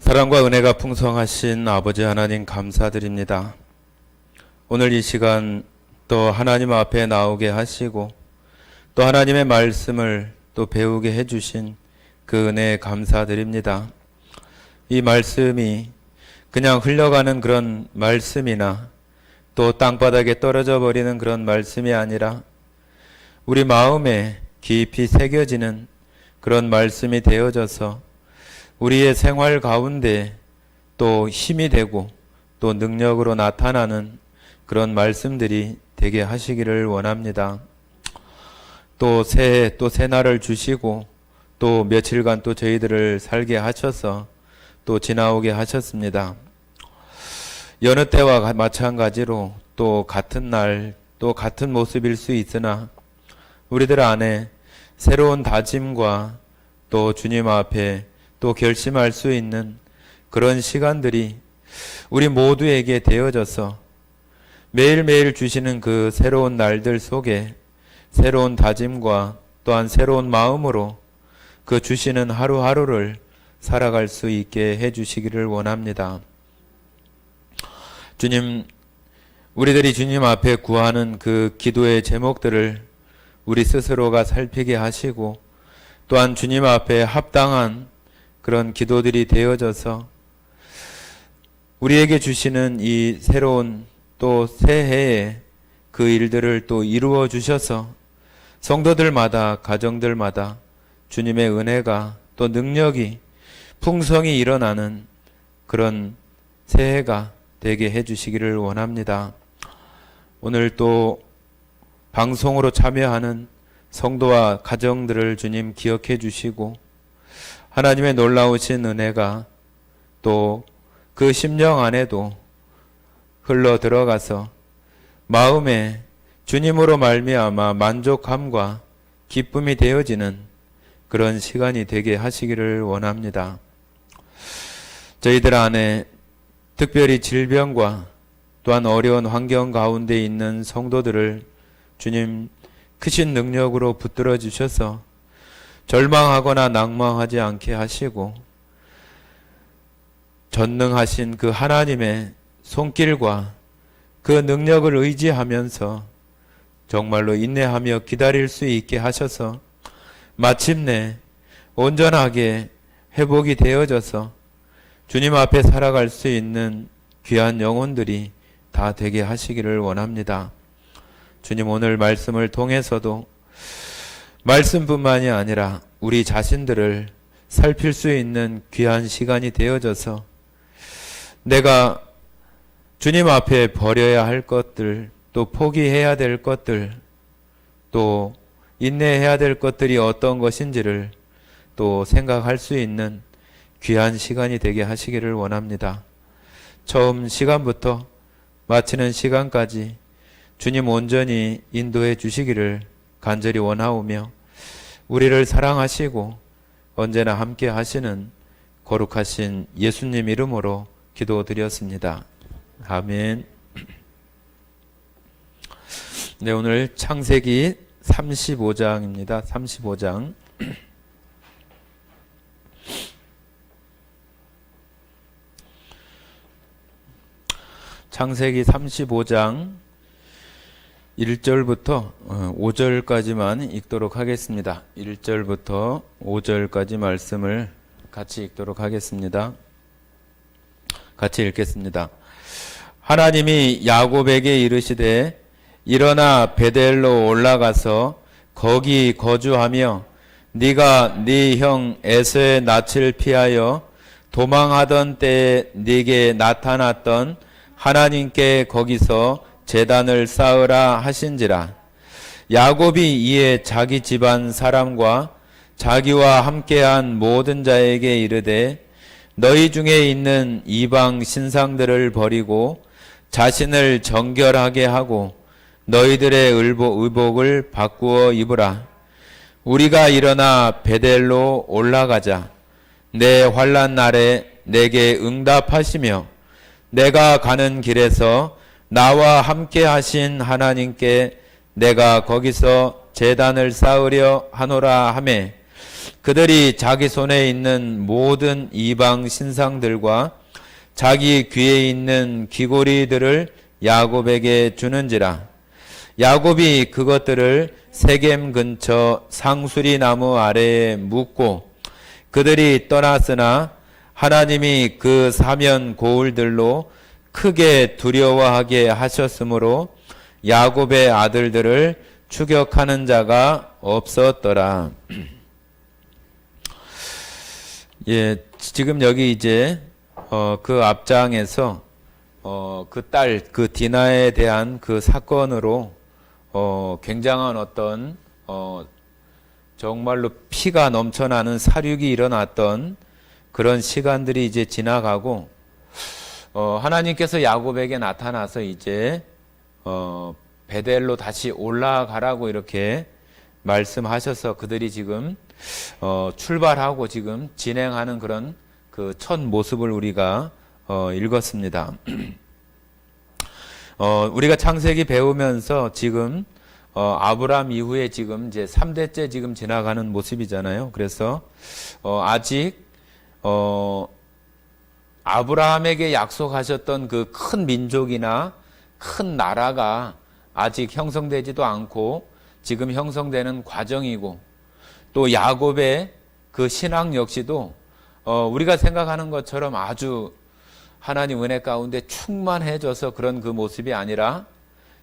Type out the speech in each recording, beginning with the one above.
사랑과 은혜가 풍성하신 아버지 하나님 감사드립니다. 오늘 이 시간 또 하나님 앞에 나오게 하시고 또 하나님의 말씀을 또 배우게 해주신 그 은혜에 감사드립니다. 이 말씀이 그냥 흘러가는 그런 말씀이나 또 땅바닥에 떨어져 버리는 그런 말씀이 아니라 우리 마음에 깊이 새겨지는 그런 말씀이 되어져서 우리의 생활 가운데 또 힘이 되고 또 능력으로 나타나는 그런 말씀들이 되게 하시기를 원합니다. 또 새해 또 새날을 주시고 또 며칠간 또 저희들을 살게 하셔서 또 지나오게 하셨습니다. 여느 때와 마찬가지로 또 같은 날 또 같은 모습일 수 있으나 우리들 안에 새로운 다짐과 또 주님 앞에 또 결심할 수 있는 그런 시간들이 우리 모두에게 되어져서 매일매일 주시는 그 새로운 날들 속에 새로운 다짐과 또한 새로운 마음으로 그 주시는 하루하루를 살아갈 수 있게 해주시기를 원합니다. 주님, 우리들이 주님 앞에 구하는 그 기도의 제목들을 우리 스스로가 살피게 하시고 또한 주님 앞에 합당한 그런 기도들이 되어져서 우리에게 주시는 이 새로운 또 새해에 그 일들을 또 이루어 주셔서 성도들마다 가정들마다 주님의 은혜가 또 능력이 풍성히 일어나는 그런 새해가 되게 해주시기를 원합니다. 오늘 또 방송으로 참여하는 성도와 가정들을 주님 기억해 주시고 하나님의 놀라우신 은혜가 또 그 심령 안에도 흘러 들어가서 마음에 주님으로 말미암아 만족함과 기쁨이 되어지는 그런 시간이 되게 하시기를 원합니다. 저희들 안에 특별히 질병과 또한 어려운 환경 가운데 있는 성도들을 주님 크신 능력으로 붙들어 주셔서 절망하거나 낭망하지 않게 하시고 전능하신 그 하나님의 손길과 그 능력을 의지하면서 정말로 인내하며 기다릴 수 있게 하셔서 마침내 온전하게 회복이 되어져서 주님 앞에 살아갈 수 있는 귀한 영혼들이 다 되게 하시기를 원합니다. 주님, 오늘 말씀을 통해서도 말씀뿐만이 아니라 우리 자신들을 살필 수 있는 귀한 시간이 되어져서 내가 주님 앞에 버려야 할 것들, 또 포기해야 될 것들, 또 인내해야 될 것들이 어떤 것인지를 또 생각할 수 있는 귀한 시간이 되게 하시기를 원합니다. 처음 시간부터 마치는 시간까지 주님 온전히 인도해 주시기를 간절히 원하오며 우리를 사랑하시고 언제나 함께 하시는 거룩하신 예수님 이름으로 기도드렸습니다. 아멘. 네, 오늘 창세기 35장입니다. 35장. 창세기 35장 1절부터 5절까지만 읽도록 하겠습니다. 1절부터 5절까지 말씀을 같이 읽도록 하겠습니다. 같이 읽겠습니다. 하나님이 야곱에게 이르시되 일어나 베델로 올라가서 거기 거주하며 네가 네 형 에서의 낯을 피하여 도망하던 때에 네게 나타났던 하나님께 거기서 제단을 쌓으라 하신지라. 야곱이 이에 자기 집안 사람과 자기와 함께한 모든 자에게 이르되 너희 중에 있는 이방 신상들을 버리고 자신을 정결하게 하고 너희들의 의복을 바꾸어 입으라. 우리가 일어나 베델로 올라가자. 내 환난 날에 내게 응답하시며 내가 가는 길에서 나와 함께 하신 하나님께 내가 거기서 제단을 쌓으려 하노라 하매 그들이 자기 손에 있는 모든 이방 신상들과 자기 귀에 있는 귀고리들을 야곱에게 주는지라. 야곱이 그것들을 세겜 근처 상수리 나무 아래에 묻고 그들이 떠났으나 하나님이 그 사면 고울들로 크게 두려워하게 하셨으므로 야곱의 아들들을 추격하는 자가 없었더라. 예, 지금 여기 이제 그 앞장에서 그 딸, 그 디나에 대한 그 사건으로 굉장한 어떤 정말로 피가 넘쳐나는 사륙이 일어났던 그런 시간들이 이제 지나가고 하나님께서 야곱에게 나타나서 이제 베델로 다시 올라가라고 이렇게 말씀하셔서 그들이 지금 출발하고 지금 진행하는 그런 그 첫 모습을 우리가 읽었습니다. 우리가 창세기 배우면서 지금 아브라함 이후에 지금 이제 3대째 지금 지나가는 모습이잖아요. 그래서 아직 아브라함에게 약속하셨던 그 큰 민족이나 큰 나라가 아직 형성되지도 않고 지금 형성되는 과정이고, 또 야곱의 그 신앙 역시도 우리가 생각하는 것처럼 아주 하나님 은혜 가운데 충만해져서 그런 그 모습이 아니라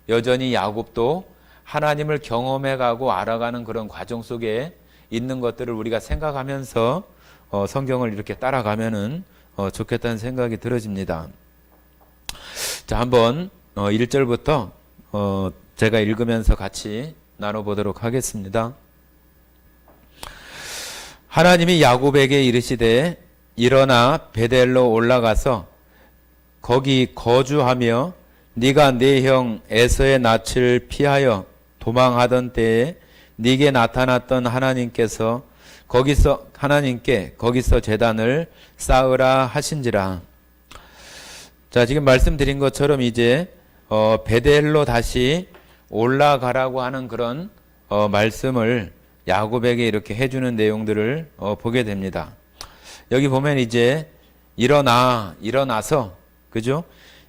여전히 야곱도 하나님을 경험해가고 알아가는 그런 과정 속에 있는 것들을 우리가 생각하면서 성경을 이렇게 따라가면은 좋겠다는 생각이 들어집니다. 자, 한번 1절부터 제가 읽으면서 같이 나눠보도록 하겠습니다. 하나님이 야곱에게 이르시되 일어나 베델로 올라가서 거기 거주하며 네가 네 형 에서의 낯을 피하여 도망하던 때에 네게 나타났던 하나님께서 거기서 제단을 쌓으라 하신지라. 자, 지금 말씀드린 것처럼 이제 베델로 다시 올라가라고 하는 그런 말씀을 야곱에게 이렇게 해주는 내용들을 보게 됩니다. 여기 보면 이제 일어나서 그죠?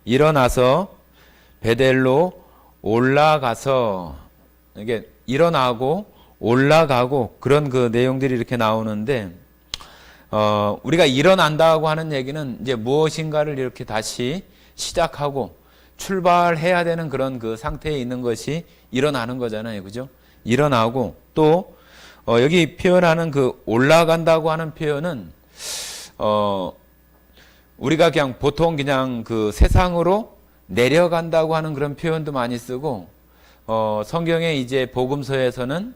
일어나서 베델로 올라가서 이게 일어나고 올라가고 그런 그 내용들이 이렇게 나오는데 우리가 일어난다고 하는 얘기는 이제 무엇인가를 이렇게 다시 시작하고 출발해야 되는 그런 그 상태에 있는 것이 일어나는 거잖아요. 그죠? 일어나고 또 여기 표현하는 그 올라간다고 하는 표현은 우리가 그냥 보통 그냥 그 세상으로 내려간다고 하는 그런 표현도 많이 쓰고 성경에 이제 복음서에서는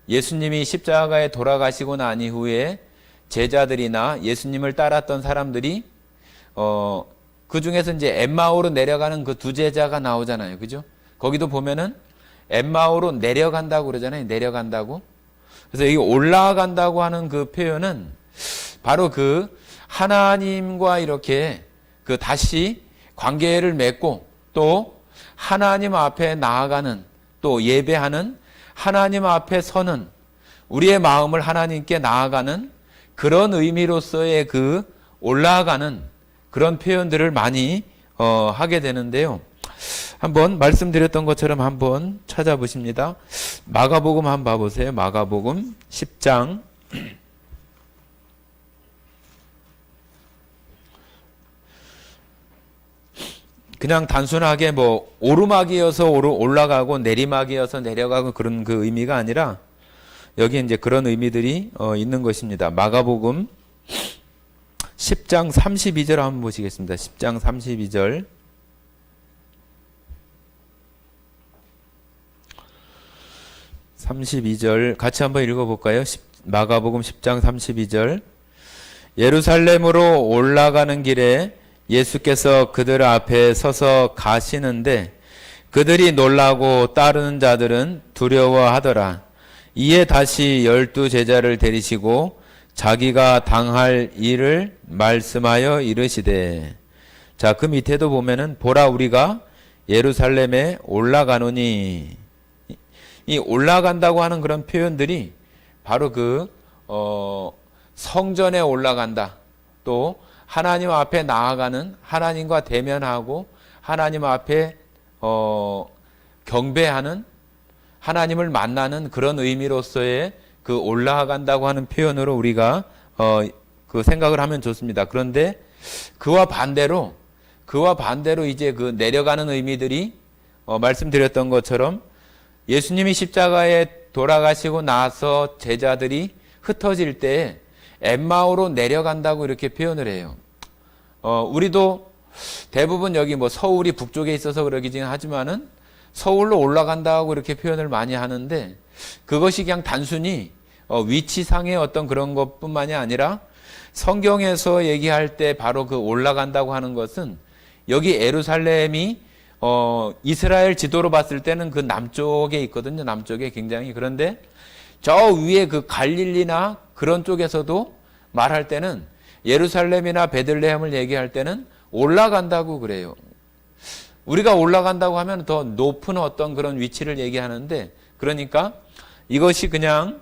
예수님이 십자가에 돌아가시고 난 이후에 제자들이나 예수님을 따랐던 사람들이 그 중에서 이제 엠마오로 내려가는 그 두 제자가 나오잖아요. 그죠? 거기도 보면은 엠마오로 내려간다고 그러잖아요. 내려간다고. 그래서 이 올라간다고 하는 그 표현은 바로 그 하나님과 이렇게 그 다시 관계를 맺고 또 하나님 앞에 나아가는 또 예배하는 하나님 앞에 서는 우리의 마음을 하나님께 나아가는 그런 의미로서의 그 올라가는 그런 표현들을 많이 하게 되는데요. 한번 말씀드렸던 것처럼 한번 찾아보십니다. 마가복음 한번 봐보세요. 마가복음 10장 그냥 단순하게 뭐 오르막이어서 올라가고 내리막이어서 내려가고 그런 그 의미가 아니라 여기 이제 그런 의미들이 있는 것입니다. 마가복음 10장 32절 한번 보시겠습니다. 10장 32절. 같이 한번 읽어볼까요? 마가복음 10장 32절. 예루살렘으로 올라가는 길에 예수께서 그들 앞에 서서 가시는데 그들이 놀라고 따르는 자들은 두려워하더라. 이에 다시 12 제자를 데리시고 자기가 당할 일을 말씀하여 이르시되. 자, 그 밑에도 보면은 보라 우리가 예루살렘에 올라가노니, 이 올라간다고 하는 그런 표현들이 바로 그 성전에 올라간다. 또 하나님 앞에 나아가는, 하나님과 대면하고 하나님 앞에 경배하는, 하나님을 만나는 그런 의미로서의 그 올라간다고 하는 표현으로 우리가 그 생각을 하면 좋습니다. 그런데 그와 반대로 이제 그 내려가는 의미들이 말씀드렸던 것처럼 예수님이 십자가에 돌아가시고 나서 제자들이 흩어질 때 엠마오로 내려간다고 이렇게 표현을 해요. 우리도 대부분 여기 뭐 서울이 북쪽에 있어서 그러긴 하지만은 서울로 올라간다고 이렇게 표현을 많이 하는데, 그것이 그냥 단순히 위치상의 어떤 그런 것뿐만이 아니라 성경에서 얘기할 때 바로 그 올라간다고 하는 것은 여기 예루살렘이 이스라엘 지도로 봤을 때는 그 남쪽에 있거든요. 남쪽에 굉장히. 그런데 저 위에 그 갈릴리나 그런 쪽에서도 말할 때는 예루살렘이나 베들레헴을 얘기할 때는 올라간다고 그래요. 우리가 올라간다고 하면 더 높은 어떤 그런 위치를 얘기하는데, 그러니까 이것이 그냥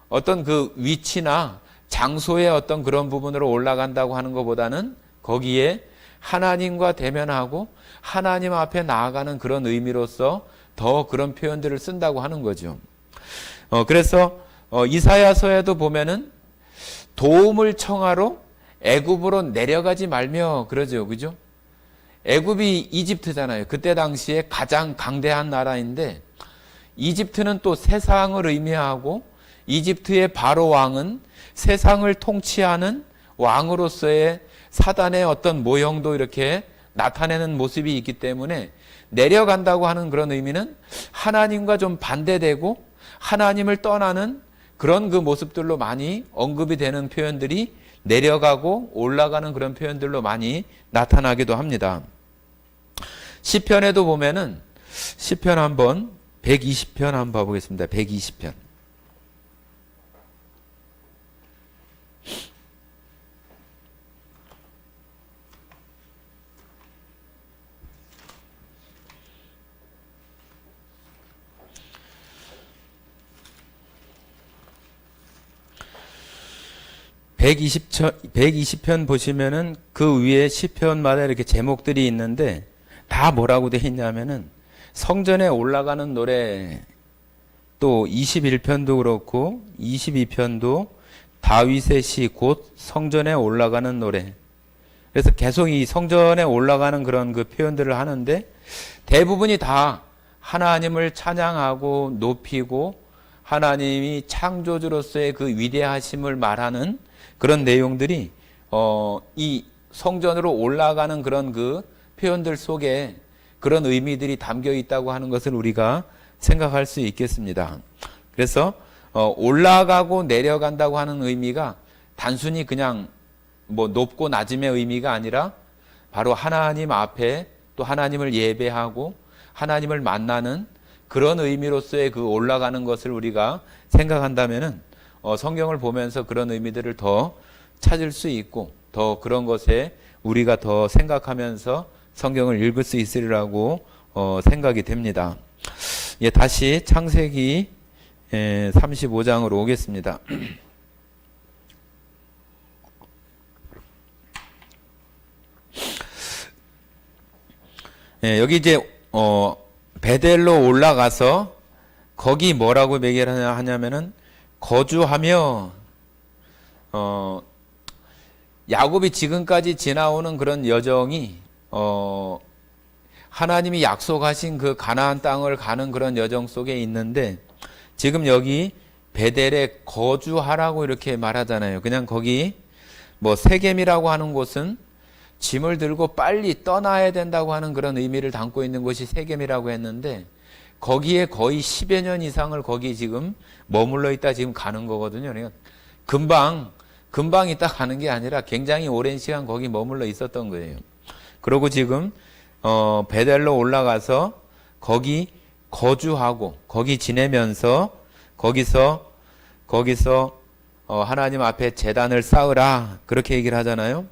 어떤 그 위치나 장소의 어떤 그런 부분으로 올라간다고 하는 것보다는 거기에 하나님과 대면하고 하나님 앞에 나아가는 그런 의미로서 더 그런 표현들을 쓴다고 하는 거죠. 그래서 이사야서에도 보면은 도움을 청하러 애굽으로 내려가지 말며 그러죠. 그죠? 애굽이 이집트잖아요. 그때 당시에 가장 강대한 나라인데, 이집트는 또 세상을 의미하고 이집트의 바로 왕은 세상을 통치하는 왕으로서의 사단의 어떤 모형도 이렇게 나타내는 모습이 있기 때문에 내려간다고 하는 그런 의미는 하나님과 좀 반대되고 하나님을 떠나는 그런 그 모습들로 많이 언급이 되는 표현들이 내려가고 올라가는 그런 표현들로 많이 나타나기도 합니다. 시편에도 보면은 시편 한번 120편 한번 봐보겠습니다. 120편. (120편) 보시면은 그 위에 시편마다 이렇게 제목들이 있는데 다 뭐라고 되어 있냐면은 성전에 올라가는 노래, 또 21편도 그렇고 22편도 다윗의 시 곧 성전에 올라가는 노래. 그래서 계속 이 성전에 올라가는 그런 그 표현들을 하는데 대부분이 다 하나님을 찬양하고 높이고 하나님이 창조주로서의 그 위대하심을 말하는 그런 내용들이 이 성전으로 올라가는 그런 그 표현들 속에 그런 의미들이 담겨 있다고 하는 것을 우리가 생각할 수 있겠습니다. 그래서 올라가고 내려간다고 하는 의미가 단순히 그냥 뭐 높고 낮음의 의미가 아니라 바로 하나님 앞에 또 하나님을 예배하고 하나님을 만나는 그런 의미로서의 그 올라가는 것을 우리가 생각한다면은 성경을 보면서 그런 의미들을 더 찾을 수 있고 더 그런 것에 우리가 더 생각하면서 성경을 읽을 수 있으리라고 생각이 됩니다. 예, 다시 창세기 35장으로 오겠습니다. 예, 여기 이제 베델로 올라가서 거기 뭐라고 얘기를 하냐면은 거주하며 야곱이 지금까지 지나오는 그런 여정이 하나님이 약속하신 그 가나안 땅을 가는 그런 여정 속에 있는데 지금 여기 베델에 거주하라고 이렇게 말하잖아요. 그냥 거기 뭐 세겜이라고 하는 곳은 짐을 들고 빨리 떠나야 된다고 하는 그런 의미를 담고 있는 곳이 세겜이라고 했는데 거기에 거의 10여 년 이상을 거기 지금 머물러 있다 지금 가는 거거든요. 그러니까 금방 있다 가는 게 아니라 굉장히 오랜 시간 거기 머물러 있었던 거예요. 그리고 지금 베델로 올라가서 거기 거주하고 거기 지내면서 거기서 하나님 앞에 제단을 쌓으라 그렇게 얘기를 하잖아요.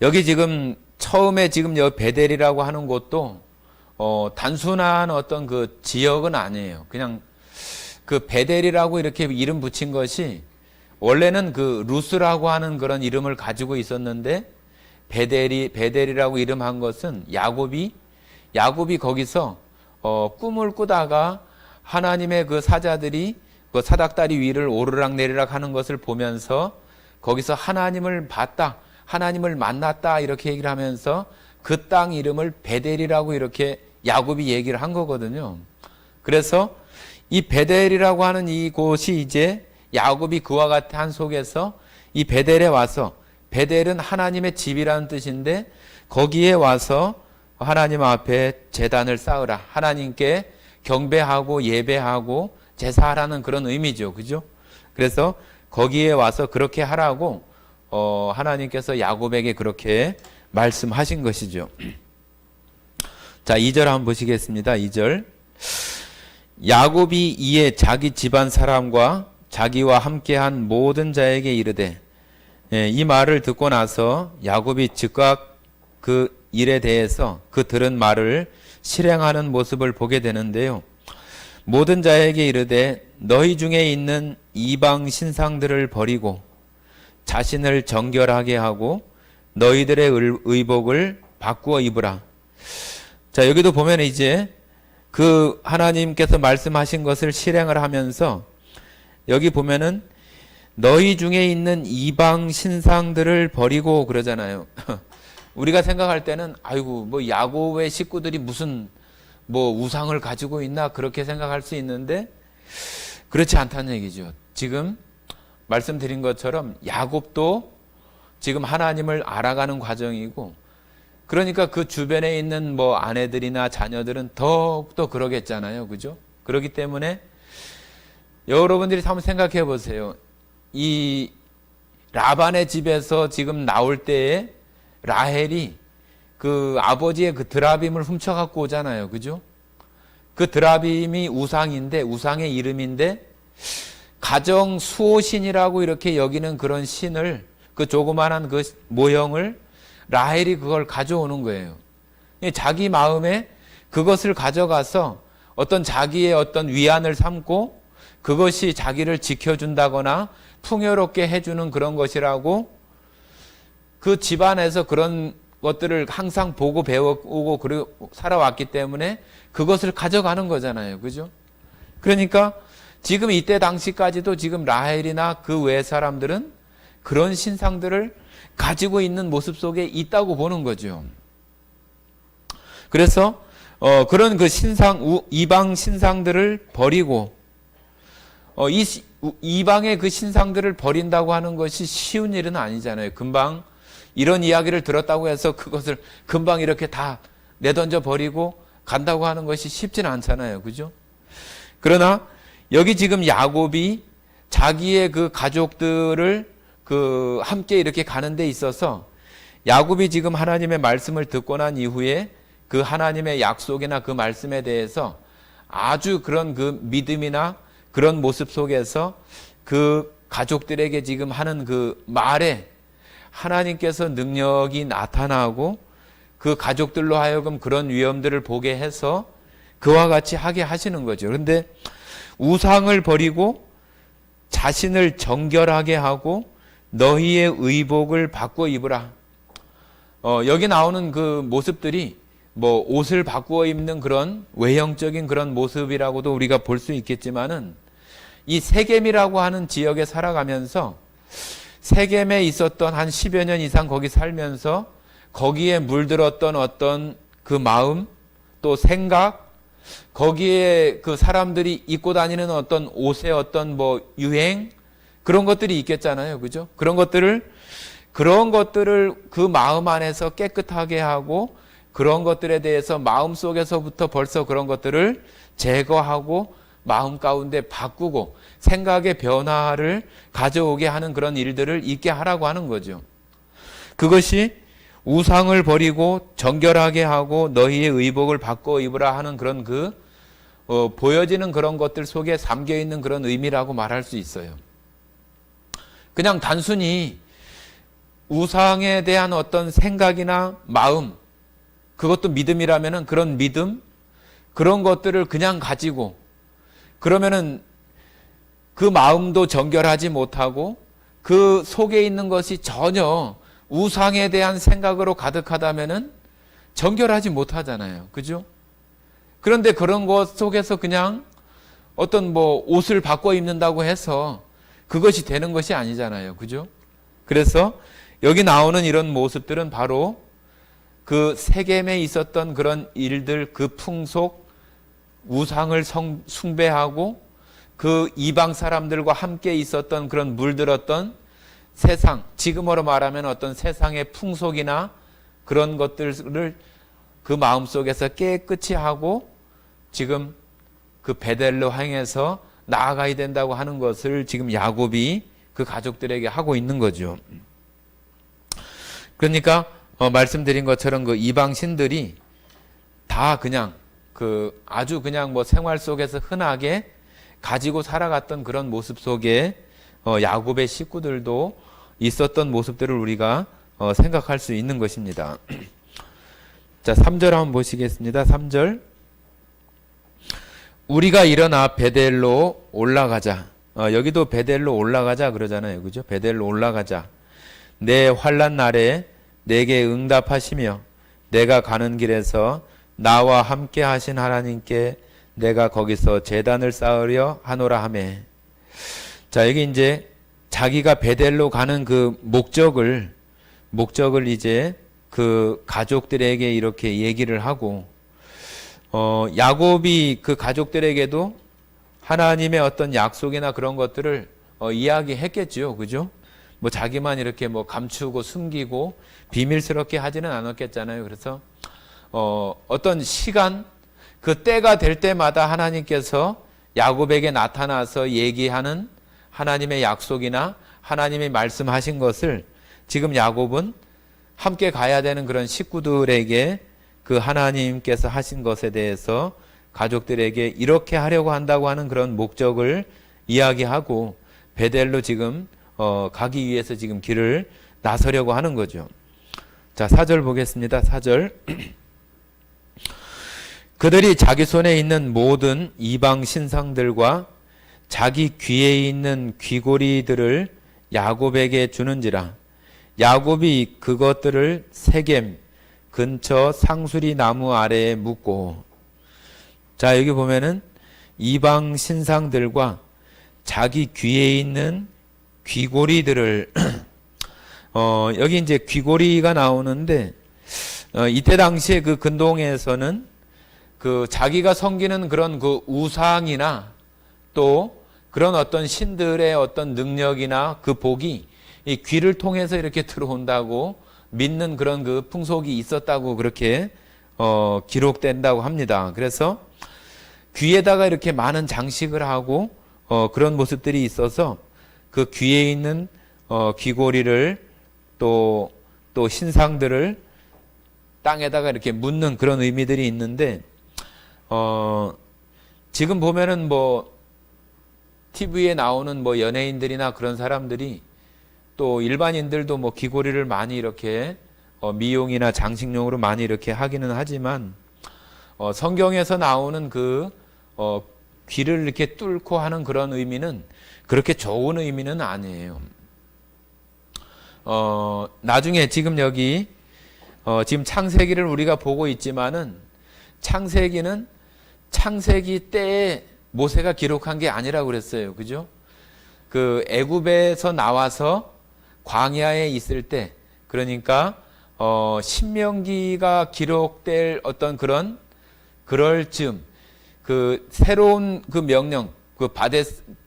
여기 지금 처음에 지금 여기 베델이라고 하는 곳도 단순한 어떤 그 지역은 아니에요. 그냥 그 베델이라고 이렇게 이름 붙인 것이 원래는 그 루스라고 하는 그런 이름을 가지고 있었는데 베델이라고 이름한 것은 야곱이 거기서 꿈을 꾸다가 하나님의 그 사자들이 그 사닥다리 위를 오르락내리락 하는 것을 보면서 거기서 하나님을 봤다, 하나님을 만났다 이렇게 얘기를 하면서 그 땅 이름을 베델이라고 이렇게 야곱이 얘기를 한 거거든요. 그래서 이 베델이라고 하는 이곳이 이제 야곱이 그와 같은 한 속에서 이 베델에 와서, 베델은 하나님의 집이라는 뜻인데 거기에 와서 하나님 앞에 제단을 쌓으라, 하나님께 경배하고 예배하고 제사하라는 그런 의미죠. 그죠? 그래서 거기에 와서 그렇게 하라고 하나님께서 야곱에게 그렇게 말씀하신 것이죠. 자, 2절 한번 보시겠습니다. 2절. 야곱이 이에 자기 집안 사람과 자기와 함께한 모든 자에게 이르되, 이 말을 듣고 나서 야곱이 즉각 그 일에 대해서 그 들은 말을 실행하는 모습을 보게 되는데요. 모든 자에게 이르되 너희 중에 있는 이방 신상들을 버리고 자신을 정결하게 하고 너희들의 의복을 바꾸어 입으라. 자, 여기도 보면 이제 그 하나님께서 말씀하신 것을 실행을 하면서 여기 보면은 너희 중에 있는 이방 신상들을 버리고 그러잖아요. 우리가 생각할 때는 아이고 뭐 야곱의 식구들이 무슨 뭐 우상을 가지고 있나 그렇게 생각할 수 있는데 그렇지 않다는 얘기죠. 지금 말씀드린 것처럼 야곱도 지금 하나님을 알아가는 과정이고, 그러니까 그 주변에 있는 뭐 아내들이나 자녀들은 더욱더 그러겠잖아요. 그죠? 그렇기 때문에 여러분들이 한번 생각해 보세요. 이 라반의 집에서 지금 나올 때에 라헬이 그 아버지의 그 드라빔을 훔쳐 갖고 오잖아요. 그죠? 그 드라빔이 우상인데, 우상의 이름인데, 가정 수호신이라고 이렇게 여기는 그런 신을, 그 조그만한 그 모형을 라헬이 그걸 가져오는 거예요. 자기 마음에 그것을 가져가서 어떤 자기의 어떤 위안을 삼고 그것이 자기를 지켜준다거나 풍요롭게 해주는 그런 것이라고, 그 집안에서 그런 것들을 항상 보고 배워오고 그리고 살아왔기 때문에 그것을 가져가는 거잖아요. 그죠? 그러니까 지금 이때 당시까지도 지금 라헬이나 그 외 사람들은 그런 신상들을 가지고 있는 모습 속에 있다고 보는 거죠. 그래서 그런 그 신상, 이방 신상들을 버리고, 이방의 그 신상들을 버린다고 하는 것이 쉬운 일은 아니잖아요. 금방 이런 이야기를 들었다고 해서 그것을 금방 이렇게 다 내던져 버리고 간다고 하는 것이 쉽지는 않잖아요. 그죠? 그러나 여기 지금 야곱이 자기의 그 가족들을 그 함께 이렇게 가는 데 있어서 야곱이 지금 하나님의 말씀을 듣고 난 이후에 그 하나님의 약속이나 그 말씀에 대해서 아주 그런 그 믿음이나 그런 모습 속에서 그 가족들에게 지금 하는 그 말에 하나님께서 능력이 나타나고 그 가족들로 하여금 그런 위험들을 보게 해서 그와 같이 하게 하시는 거죠. 그런데 우상을 버리고 자신을 정결하게 하고 너희의 의복을 바꾸어 입으라. 여기 나오는 그 모습들이 뭐 옷을 바꾸어 입는 그런 외형적인 그런 모습이라고도 우리가 볼 수 있겠지만은, 이 세겜이라고 하는 지역에 살아가면서 세겜에 있었던 한 10여 년 이상 거기 살면서 거기에 물들었던 어떤 그 마음, 또 생각, 거기에 그 사람들이 입고 다니는 어떤 옷의 어떤 뭐 유행, 그런 것들이 있겠잖아요. 그죠? 그런 것들을 그 마음 안에서 깨끗하게 하고, 그런 것들에 대해서 마음 속에서부터 벌써 그런 것들을 제거하고 마음 가운데 바꾸고 생각의 변화를 가져오게 하는 그런 일들을 있게 하라고 하는 거죠. 그것이 우상을 버리고 정결하게 하고 너희의 의복을 바꿔 입으라 하는 그런 보여지는 그런 것들 속에 담겨 있는 그런 의미라고 말할 수 있어요. 그냥 단순히 우상에 대한 어떤 생각이나 마음, 그것도 믿음이라면은 그런 믿음, 그런 것들을 그냥 가지고, 그러면은 그 마음도 정결하지 못하고 그 속에 있는 것이 전혀 우상에 대한 생각으로 가득하다면은 정결하지 못하잖아요. 그죠? 그런데 그런 것 속에서 그냥 어떤 뭐 옷을 바꿔 입는다고 해서 그것이 되는 것이 아니잖아요. 그죠? 그래서 여기 나오는 이런 모습들은 바로 그 세겜에 있었던 그런 일들, 그 풍속, 우상을 숭배하고 그 이방 사람들과 함께 있었던 그런 물들었던 세상, 지금으로 말하면 어떤 세상의 풍속이나 그런 것들을 그 마음속에서 깨끗이 하고 지금 그 베델로 향해서 나아가야 된다고 하는 것을 지금 야곱이 그 가족들에게 하고 있는 거죠. 그러니까 말씀드린 것처럼 그 이방 신들이 다 그냥 그 아주 그냥 뭐 생활 속에서 흔하게 가지고 살아갔던 그런 모습 속에 야곱의 식구들도 있었던 모습들을 우리가 생각할 수 있는 것입니다. 자, 3절 한번 보시겠습니다. 3절. 우리가 일어나 베델로 올라가자. 여기도 베델로 올라가자 그러잖아요. 그죠? 베델로 올라가자. 내 환난 날에 내게 응답하시며 내가 가는 길에서 나와 함께 하신 하나님께 내가 거기서 제단을 쌓으려 하노라 하매. 자, 여기 이제 자기가 베델로 가는 그 목적을 이제 그 가족들에게 이렇게 얘기를 하고, 야곱이 그 가족들에게도 하나님의 어떤 약속이나 그런 것들을 이야기했겠죠. 그죠? 뭐 자기만 이렇게 뭐 감추고 숨기고 비밀스럽게 하지는 않았겠잖아요. 그래서 어떤 시간, 그 때가 될 때마다 하나님께서 야곱에게 나타나서 얘기하는 하나님의 약속이나 하나님이 말씀하신 것을 지금 야곱은 함께 가야 되는 그런 식구들에게 그 하나님께서 하신 것에 대해서 가족들에게 이렇게 하려고 한다고 하는 그런 목적을 이야기하고 베델로 지금 가기 위해서 지금 길을 나서려고 하는 거죠. 자, 4절 보겠습니다. 4절. 그들이 자기 손에 있는 모든 이방 신상들과 자기 귀에 있는 귀고리들을 야곱에게 주는지라. 야곱이 그것들을 세겜 근처 상수리 나무 아래에 묻고. 자, 여기 보면은 이방 신상들과 자기 귀에 있는 귀고리들을 여기 이제 귀고리가 나오는데 이때 당시에 그 근동에서는 그 자기가 섬기는 그런 그 우상이나 또 그런 어떤 신들의 어떤 능력이나 그 복이 이 귀를 통해서 이렇게 들어온다고 믿는 그런 그 풍속이 있었다고 그렇게 기록된다고 합니다. 그래서 귀에다가 이렇게 많은 장식을 하고 그런 모습들이 있어서 그 귀에 있는 귀고리를 또 신상들을 땅에다가 이렇게 묻는 그런 의미들이 있는데 지금 보면은 뭐 TV에 나오는 뭐 연예인들이나 그런 사람들이 또 일반인들도 뭐 귀고리를 많이 이렇게 미용이나 장식용으로 많이 이렇게 하기는 하지만 성경에서 나오는 그 귀를 이렇게 뚫고 하는 그런 의미는 그렇게 좋은 의미는 아니에요. 나중에 지금 여기 지금 창세기를 우리가 보고 있지만은 창세기는 창세기 때에 모세가 기록한 게 아니라고 그랬어요. 그죠? 그 애굽에서 나와서 광야에 있을 때, 그러니까 신명기가 기록될 어떤 그럴 즈음 그 새로운 그 명령, 그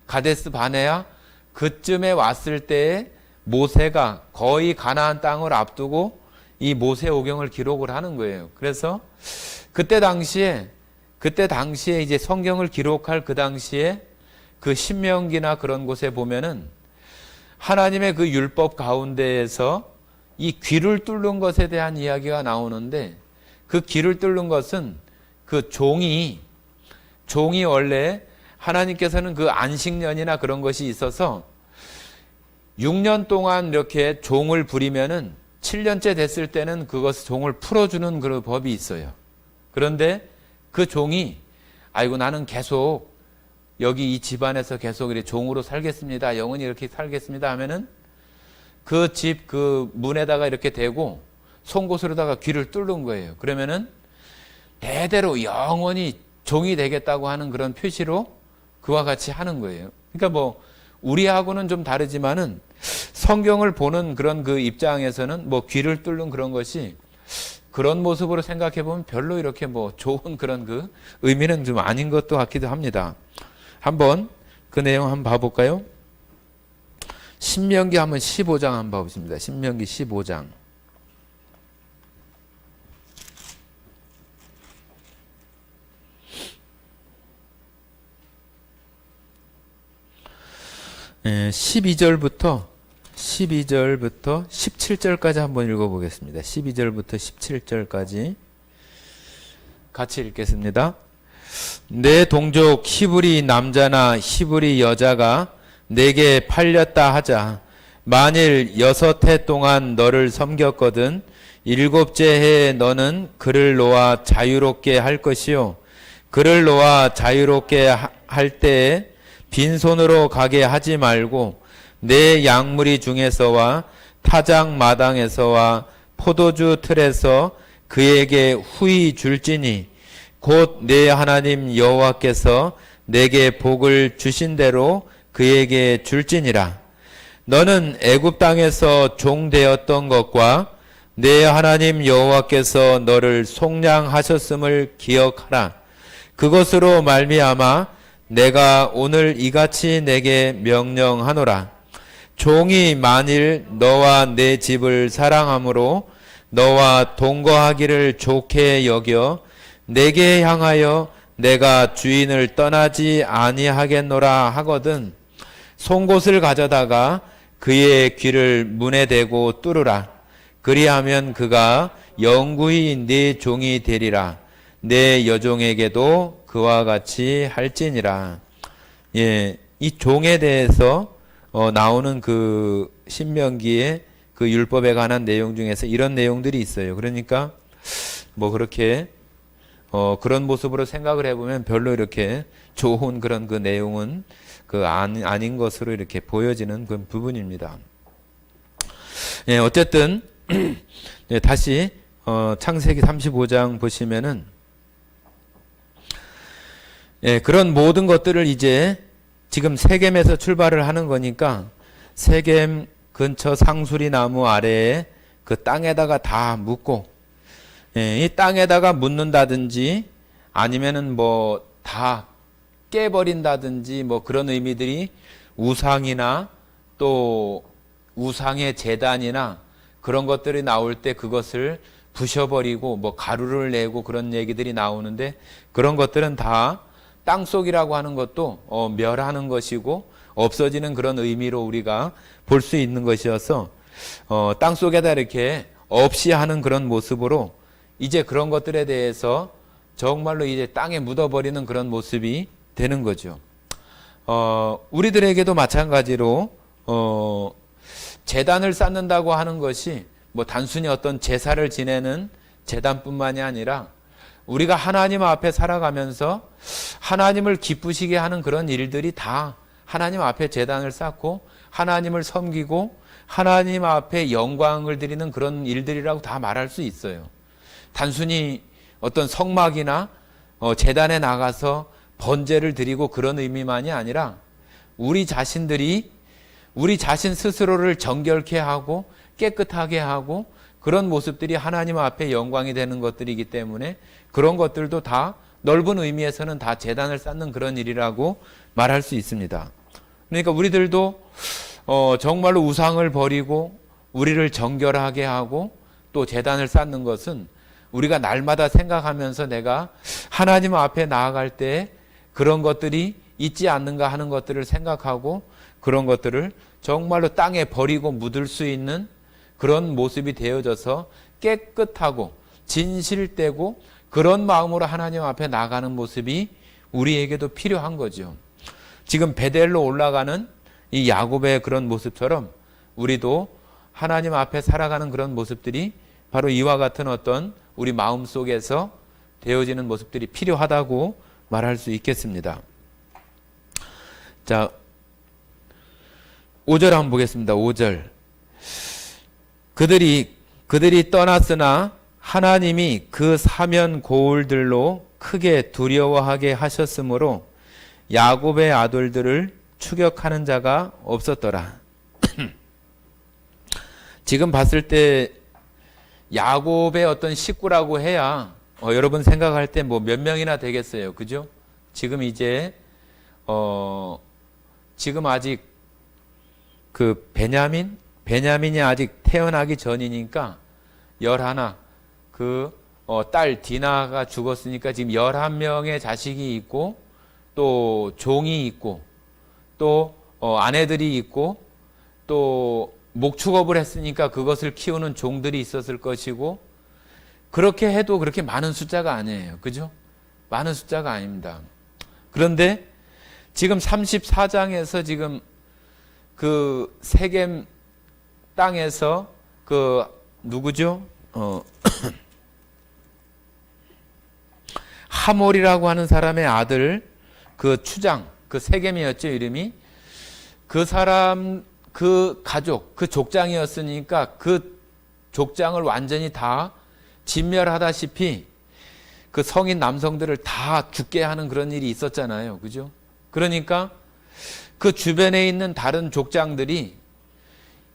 가데스 바네아 그쯤에 왔을 때에 모세가 거의 가나안 땅을 앞두고 이 모세오경을 기록을 하는 거예요. 그래서 그때 당시에 이제 성경을 기록할 그 당시에 그 신명기나 그런 곳에 보면은 하나님의 그 율법 가운데에서 이 귀를 뚫는 것에 대한 이야기가 나오는데, 그 귀를 뚫는 것은 그 종이 원래 하나님께서는 그 안식년이나 그런 것이 있어서 6년 동안 이렇게 종을 부리면은 7년째 됐을 때는 그것 종을 풀어주는 그런 법이 있어요. 그런데 그 종이 아이고 나는 계속 여기 이 집안에서 계속 이렇게 종으로 살겠습니다. 영원히 이렇게 살겠습니다 하면은 그 집 그 문에다가 이렇게 대고 송곳으로다가 귀를 뚫는 거예요. 그러면은 대대로 영원히 종이 되겠다고 하는 그런 표시로 그와 같이 하는 거예요. 그러니까 뭐 우리하고는 좀 다르지만은 성경을 보는 그런 그 입장에서는 뭐 귀를 뚫는 그런 것이 그런 모습으로 생각해 보면 별로 이렇게 뭐 좋은 그런 그 의미는 좀 아닌 것도 같기도 합니다. 한번 그 내용 한번 봐볼까요? 신명기 한번 15장 한번 봐보십니다. 신명기 15장. 예, 12절부터 17절까지 한번 읽어보겠습니다. 12절부터 17절까지 같이 읽겠습니다. 내 동족 히브리 남자나 히브리 여자가 내게 팔렸다 하자. 만일 6해 동안 너를 섬겼거든 7째 해에 너는 그를 놓아 자유롭게 할 것이요. 그를 놓아 자유롭게 할 때에 빈손으로 가게 하지 말고 내 양무리 중에서와 타작 마당에서와 포도주 틀에서 그에게 후히 줄지니 곧 내 하나님 여호와께서 내게 복을 주신 대로 그에게 줄지니라. 너는 애굽 땅에서 종 되었던 것과 내 하나님 여호와께서 너를 속량하셨음을 기억하라. 그것으로 말미암아 내가 오늘 이같이 내게 명령하노라. 종이 만일 너와 내 집을 사랑함으로 너와 동거하기를 좋게 여겨 내게 향하여 내가 주인을 떠나지 아니하겠노라 하거든 송곳을 가져다가 그의 귀를 문에 대고 뚫으라. 그리하면 그가 영구히 네 종이 되리라. 내 여종에게도 그와 같이 할지니라. 예, 이 종에 대해서 나오는 그 신명기의 그 율법에 관한 내용 중에서 이런 내용들이 있어요. 그러니까 뭐 그렇게 그런 모습으로 생각을 해보면 별로 이렇게 좋은 그런 그 내용은 그 아닌 것으로 이렇게 보여지는 그 부분입니다. 예, 어쨌든 예, 다시 창세기 35장 보시면은 예, 그런 모든 것들을 이제 지금 세겜에서 출발을 하는 거니까 세겜 근처 상수리 나무 아래에 그 땅에다가 다 묻고 예, 이 땅에다가 묻는다든지 아니면은 뭐 다 깨버린다든지 뭐 그런 의미들이 우상이나 또 우상의 제단이나 그런 것들이 나올 때 그것을 부셔버리고 뭐 가루를 내고 그런 얘기들이 나오는데 그런 것들은 다 땅속이라고 하는 것도 멸하는 것이고 없어지는 그런 의미로 우리가 볼 수 있는 것이어서 땅속에다 이렇게 없이 하는 그런 모습으로 이제 그런 것들에 대해서 정말로 이제 땅에 묻어버리는 그런 모습이 되는 거죠. 우리들에게도 마찬가지로 제단을 쌓는다고 하는 것이 뭐 단순히 어떤 제사를 지내는 제단뿐만이 아니라 우리가 하나님 앞에 살아가면서 하나님을 기쁘시게 하는 그런 일들이 다 하나님 앞에 제단을 쌓고 하나님을 섬기고 하나님 앞에 영광을 드리는 그런 일들이라고 다 말할 수 있어요. 단순히 어떤 성막이나 제단에 나가서 번제를 드리고 그런 의미만이 아니라 우리 자신들이 우리 자신 스스로를 정결케 하고 깨끗하게 하고 그런 모습들이 하나님 앞에 영광이 되는 것들이기 때문에 그런 것들도 다 넓은 의미에서는 다 제단을 쌓는 그런 일이라고 말할 수 있습니다. 그러니까 우리들도 정말로 우상을 버리고 우리를 정결하게 하고 또 제단을 쌓는 것은 우리가 날마다 생각하면서 내가 하나님 앞에 나아갈 때 그런 것들이 있지 않는가 하는 것들을 생각하고 그런 것들을 정말로 땅에 버리고 묻을 수 있는 그런 모습이 되어져서 깨끗하고 진실되고 그런 마음으로 하나님 앞에 나가는 모습이 우리에게도 필요한 거죠. 지금 베델로 올라가는 이 야곱의 그런 모습처럼 우리도 하나님 앞에 살아가는 그런 모습들이 바로 이와 같은 어떤 우리 마음 속에서 되어지는 모습들이 필요하다고 말할 수 있겠습니다. 자, 5절 한번 보겠습니다. 5절. 그들이 떠났으나 하나님이 그 사면 고울들로 크게 두려워하게 하셨으므로 야곱의 아들들을 추격하는 자가 없었더라. 지금 봤을 때 야곱의 어떤 식구라고 해야 여러분 생각할 때 뭐 몇 명이나 되겠어요. 그죠? 지금 이제 지금 아직 그 베냐민이 아직 태어나기 전이니까 11, 딸 디나가 죽었으니까 지금 11명의 자식이 있고 또 종이 있고 또 아내들이 있고 또 목축업을 했으니까 그것을 키우는 종들이 있었을 것이고, 그렇게 해도 그렇게 많은 숫자가 아니에요. 그죠? 많은 숫자가 아닙니다. 그런데 지금 34장에서 지금 그 세겜 땅에서 그 누구죠? 하몰이라고 하는 사람의 아들, 그 추장, 그 세겜이었죠, 이름이. 그 사람, 그 가족, 그 족장이었으니까 그 족장을 완전히 다 진멸하다시피 그 성인 남성들을 다 죽게 하는 그런 일이 있었잖아요. 그죠? 그러니까 그 주변에 있는 다른 족장들이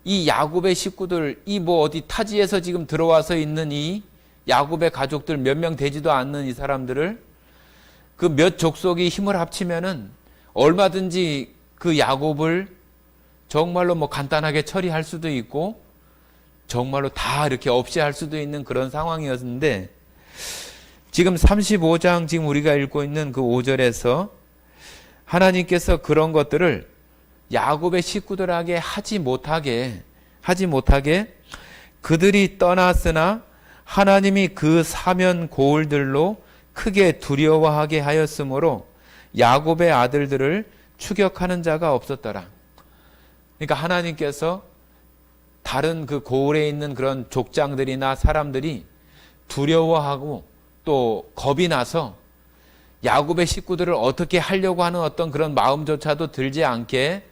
이 야곱의 식구들, 이 뭐 어디 타지에서 지금 들어와서 있는 이 야곱의 가족들 몇 명 되지도 않는 이 사람들을 그 몇 족속이 힘을 합치면은 얼마든지 그 야곱을 정말로 뭐 간단하게 처리할 수도 있고 정말로 다 이렇게 없이 할 수도 있는 그런 상황이었는데, 지금 35장 지금 우리가 읽고 있는 그 5절에서 하나님께서 그런 것들을 야곱의 식구들에게 하지 못하게 그들이 떠났으나 하나님이 그 사면 고울들로 크게 두려워하게 하였으므로 야곱의 아들들을 추격하는 자가 없었더라. 그러니까 하나님께서 다른 그 고울에 있는 그런 족장들이나 사람들이 두려워하고 또 겁이 나서 야곱의 식구들을 어떻게 하려고 하는 어떤 그런 마음조차도 들지 않게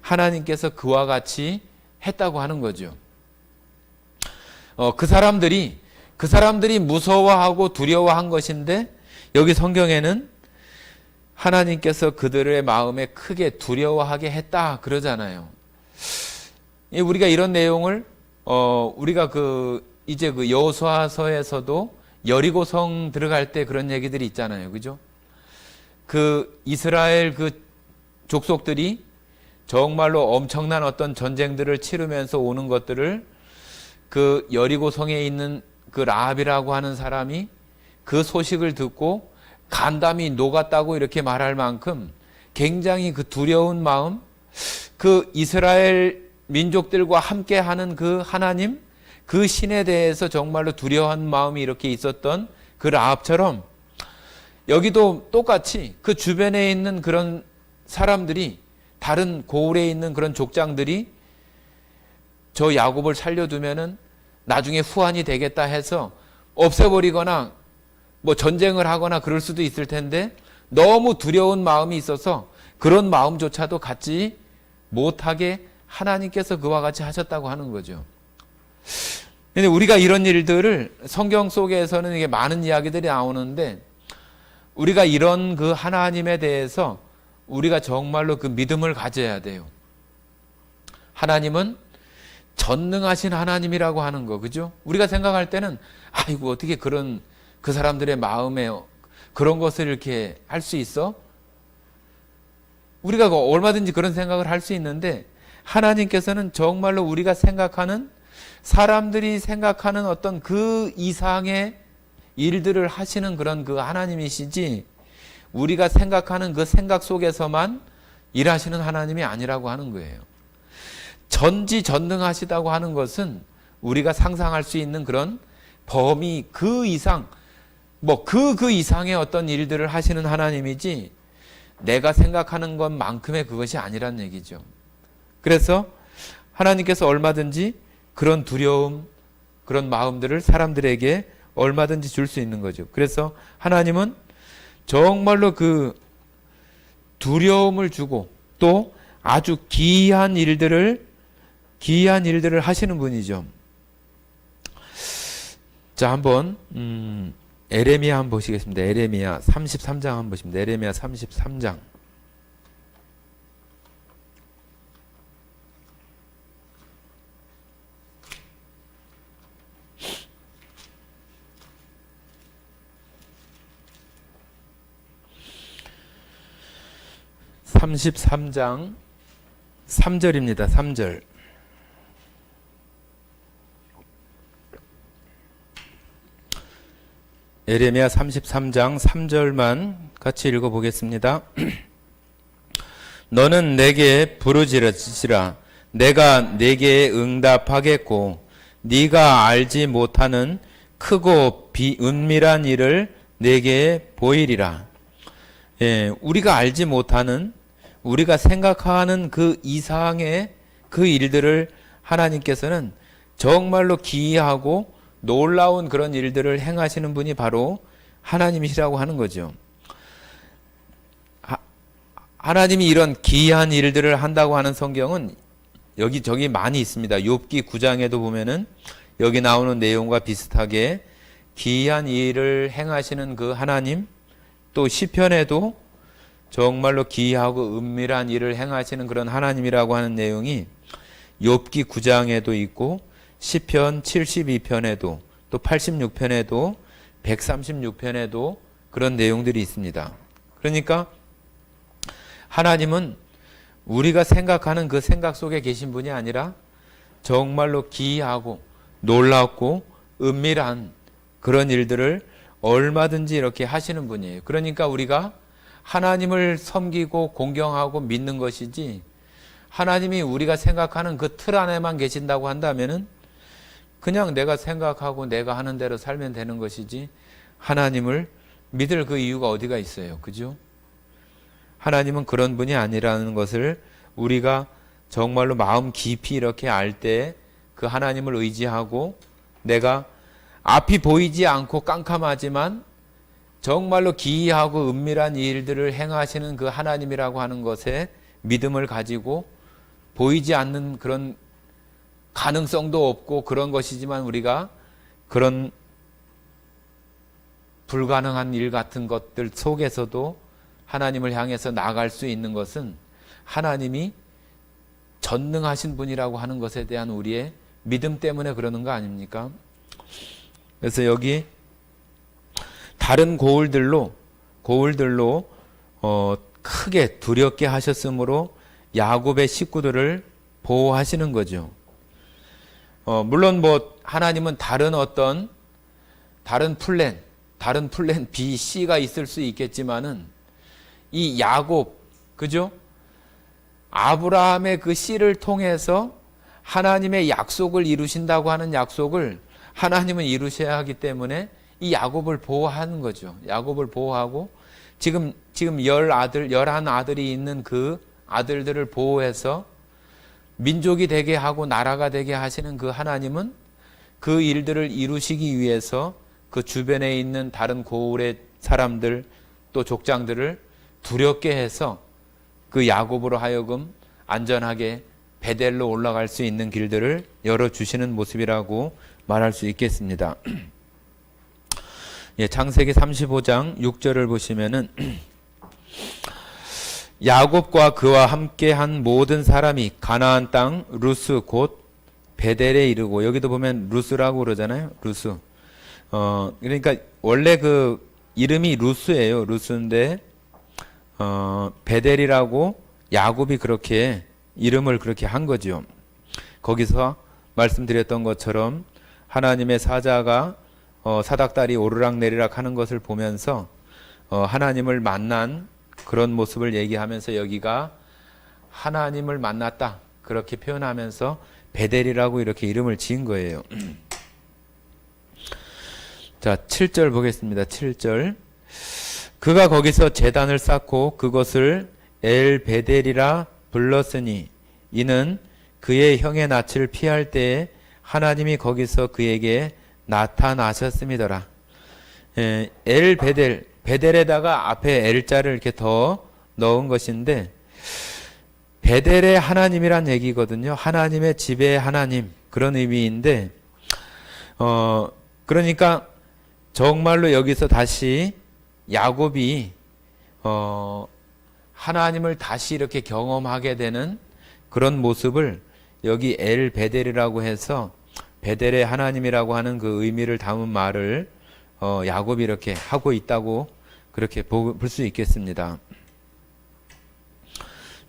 하나님께서 그와 같이 했다고 하는 거죠. 그 사람들이 무서워하고 두려워한 것인데, 여기 성경에는 하나님께서 그들의 마음에 크게 두려워하게 했다 그러잖아요. 우리가 이런 내용을 우리가 이제 그 여호수아서에서도 여리고성 들어갈 때 그런 얘기들이 있잖아요. 그죠? 그 이스라엘 그 족속들이 정말로 엄청난 어떤 전쟁들을 치르면서 오는 것들을 그 여리고성에 있는 그 라합이라고 하는 사람이 그 소식을 듣고 간담이 녹았다고 이렇게 말할 만큼 굉장히 그 두려운 마음, 그 이스라엘 민족들과 함께 하는 그 하나님, 그 신에 대해서 정말로 두려워한 마음이 이렇게 있었던 그 라합처럼 여기도 똑같이 그 주변에 있는 그런 사람들이, 다른 고울에 있는 그런 족장들이 저 야곱을 살려두면은 나중에 후환이 되겠다 해서 없애버리거나 뭐 전쟁을 하거나 그럴 수도 있을 텐데, 너무 두려운 마음이 있어서 그런 마음조차도 갖지 못하게 하나님께서 그와 같이 하셨다고 하는 거죠. 근데 우리가 이런 일들을 성경 속에서는 이게 많은 이야기들이 나오는데, 우리가 이런 그 하나님에 대해서 우리가 정말로 그 믿음을 가져야 돼요. 하나님은 전능하신 하나님이라고 하는 거, 그죠? 우리가 생각할 때는 아이고 어떻게 그 사람들의 마음에 그런 것을 이렇게 할 수 있어? 우리가 얼마든지 그런 생각을 할 수 있는데, 하나님께서는 정말로 우리가 생각하는, 사람들이 생각하는 어떤 그 이상의 일들을 하시는 그런 그 하나님이시지, 우리가 생각하는 그 생각 속에서만 일하시는 하나님이 아니라고 하는 거예요. 전지전능하시다고 하는 것은 우리가 상상할 수 있는 그런 범위 그 이상, 뭐 그 이상의 어떤 일들을 하시는 하나님이지, 내가 생각하는 것만큼의 그것이 아니란 얘기죠. 그래서 하나님께서 얼마든지 그런 두려움, 그런 마음들을 사람들에게 얼마든지 줄 수 있는 거죠. 그래서 하나님은 정말로 그 두려움을 주고 또 아주 기이한 일들을 하시는 분이죠. 자, 한번 에레미야 한번 보시겠습니다. 에레미야 33장 한번 보십니다. 에레미야 33장. (33장) 3절입니다. 3절. 에레미야 33장 3절만 같이 읽어보겠습니다. 너는 내게 부르짖으라. 내가 내게 응답하겠고 네가 알지 못하는 크고 은밀한 일을 내게 보이리라. 예, 우리가 알지 못하는, 우리가 생각하는 그 이상의 그 일들을 하나님께서는 정말로 기이하고 놀라운 그런 일들을 행하시는 분이 바로 하나님이시라고 하는 거죠. 하나님이 이런 기이한 일들을 한다고 하는 성경은 여기저기 많이 있습니다. 욥기 9장에도 보면은 여기 나오는 내용과 비슷하게 기이한 일을 행하시는 그 하나님, 또 시편에도 정말로 기이하고 은밀한 일을 행하시는 그런 하나님이라고 하는 내용이 욥기 9장에도 있고 시편 72편에도 또 86편에도 136편에도 그런 내용들이 있습니다. 그러니까 하나님은 우리가 생각하는 그 생각 속에 계신 분이 아니라 정말로 기이하고 놀랍고 은밀한 그런 일들을 얼마든지 이렇게 하시는 분이에요. 그러니까 우리가 하나님을 섬기고 공경하고 믿는 것이지, 하나님이 우리가 생각하는 그 틀 안에만 계신다고 한다면은 그냥 내가 생각하고 내가 하는 대로 살면 되는 것이지, 하나님을 믿을 그 이유가 어디가 있어요. 그죠? 하나님은 그런 분이 아니라는 것을 우리가 정말로 마음 깊이 이렇게 알 때 그 하나님을 의지하고, 내가 앞이 보이지 않고 깜깜하지만 정말로 기이하고 은밀한 일들을 행하시는 그 하나님이라고 하는 것에 믿음을 가지고, 보이지 않는 그런 가능성도 없고 그런 것이지만 우리가 그런 불가능한 일 같은 것들 속에서도 하나님을 향해서 나아갈 수 있는 것은 하나님이 전능하신 분이라고 하는 것에 대한 우리의 믿음 때문에 그러는 거 아닙니까? 그래서 여기 다른 고울들로 크게 두렵게 하셨으므로 야곱의 식구들을 보호하시는 거죠. 물론 하나님은 다른 플랜 B, C가 있을 수 있겠지만은 이 야곱, 그죠? 아브라함의 그 씨를 통해서 하나님의 약속을 이루신다고 하는 약속을 하나님은 이루셔야 하기 때문에 이 야곱을 보호하는 거죠. 야곱을 보호하고 지금 11아들이 있는 그 아들들을 보호해서 민족이 되게 하고 나라가 되게 하시는 그 하나님은 그 일들을 이루시기 위해서 그 주변에 있는 다른 고울의 사람들 또 족장들을 두렵게 해서 그 야곱으로 하여금 안전하게 베델로 올라갈 수 있는 길들을 열어주시는 모습이라고 말할 수 있겠습니다. 예, 창세기 35장 6절을 보시면은 야곱과 그와 함께한 모든 사람이 가나안 땅 루스 곧 베델에 이르고, 여기도 보면 루스라고 그러잖아요. 루스. 그러니까 원래 그 이름이 루스예요. 루스인데 베델이라고 야곱이 그렇게 이름을 그렇게 한 거죠. 거기서 말씀드렸던 것처럼 하나님의 사자가 사닥다리 오르락내리락 하는 것을 보면서 하나님을 만난 그런 모습을 얘기하면서 여기가 하나님을 만났다 그렇게 표현하면서 베델이라고 이렇게 이름을 지은 거예요. 자, 7절 보겠습니다. 7절. 그가 거기서 제단을 쌓고 그것을 엘 베델이라 불렀으니 이는 그의 형의 낯을 피할 때에 하나님이 거기서 그에게 나타나셨음이더라. 엘 베델, 베델에다가 앞에 엘자를 이렇게 더 넣은 것인데, 베델의 하나님이란 얘기거든요. 하나님의 집의 하나님, 그런 의미인데, 그러니까 정말로 여기서 다시 야곱이 하나님을 다시 이렇게 경험하게 되는 그런 모습을 여기 엘 베델이라고 해서 베델의 하나님이라고 하는 그 의미를 담은 말을 야곱이 이렇게 하고 있다고 그렇게 볼 수 있겠습니다.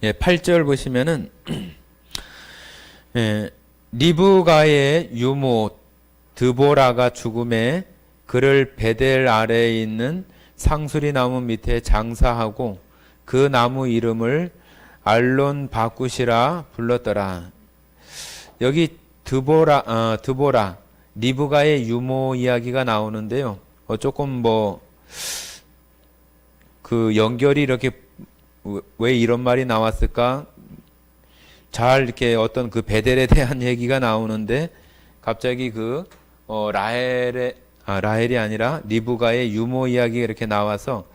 예, 8절 보시면은 예, 리브가의 유모 드보라가 죽음에 그를 베델 아래에 있는 상수리 나무 밑에 장사하고 그 나무 이름을 알론 바굿이라 불렀더라. 여기 드보라 리브가의 유모 이야기가 나오는데요. 조금 그 연결이 이렇게 왜 이런 말이 나왔을까? 잘 이렇게 어떤 그 베델에 대한 얘기가 나오는데 갑자기 라헬이 아니라 리브가의 유모 이야기가 이렇게 나와서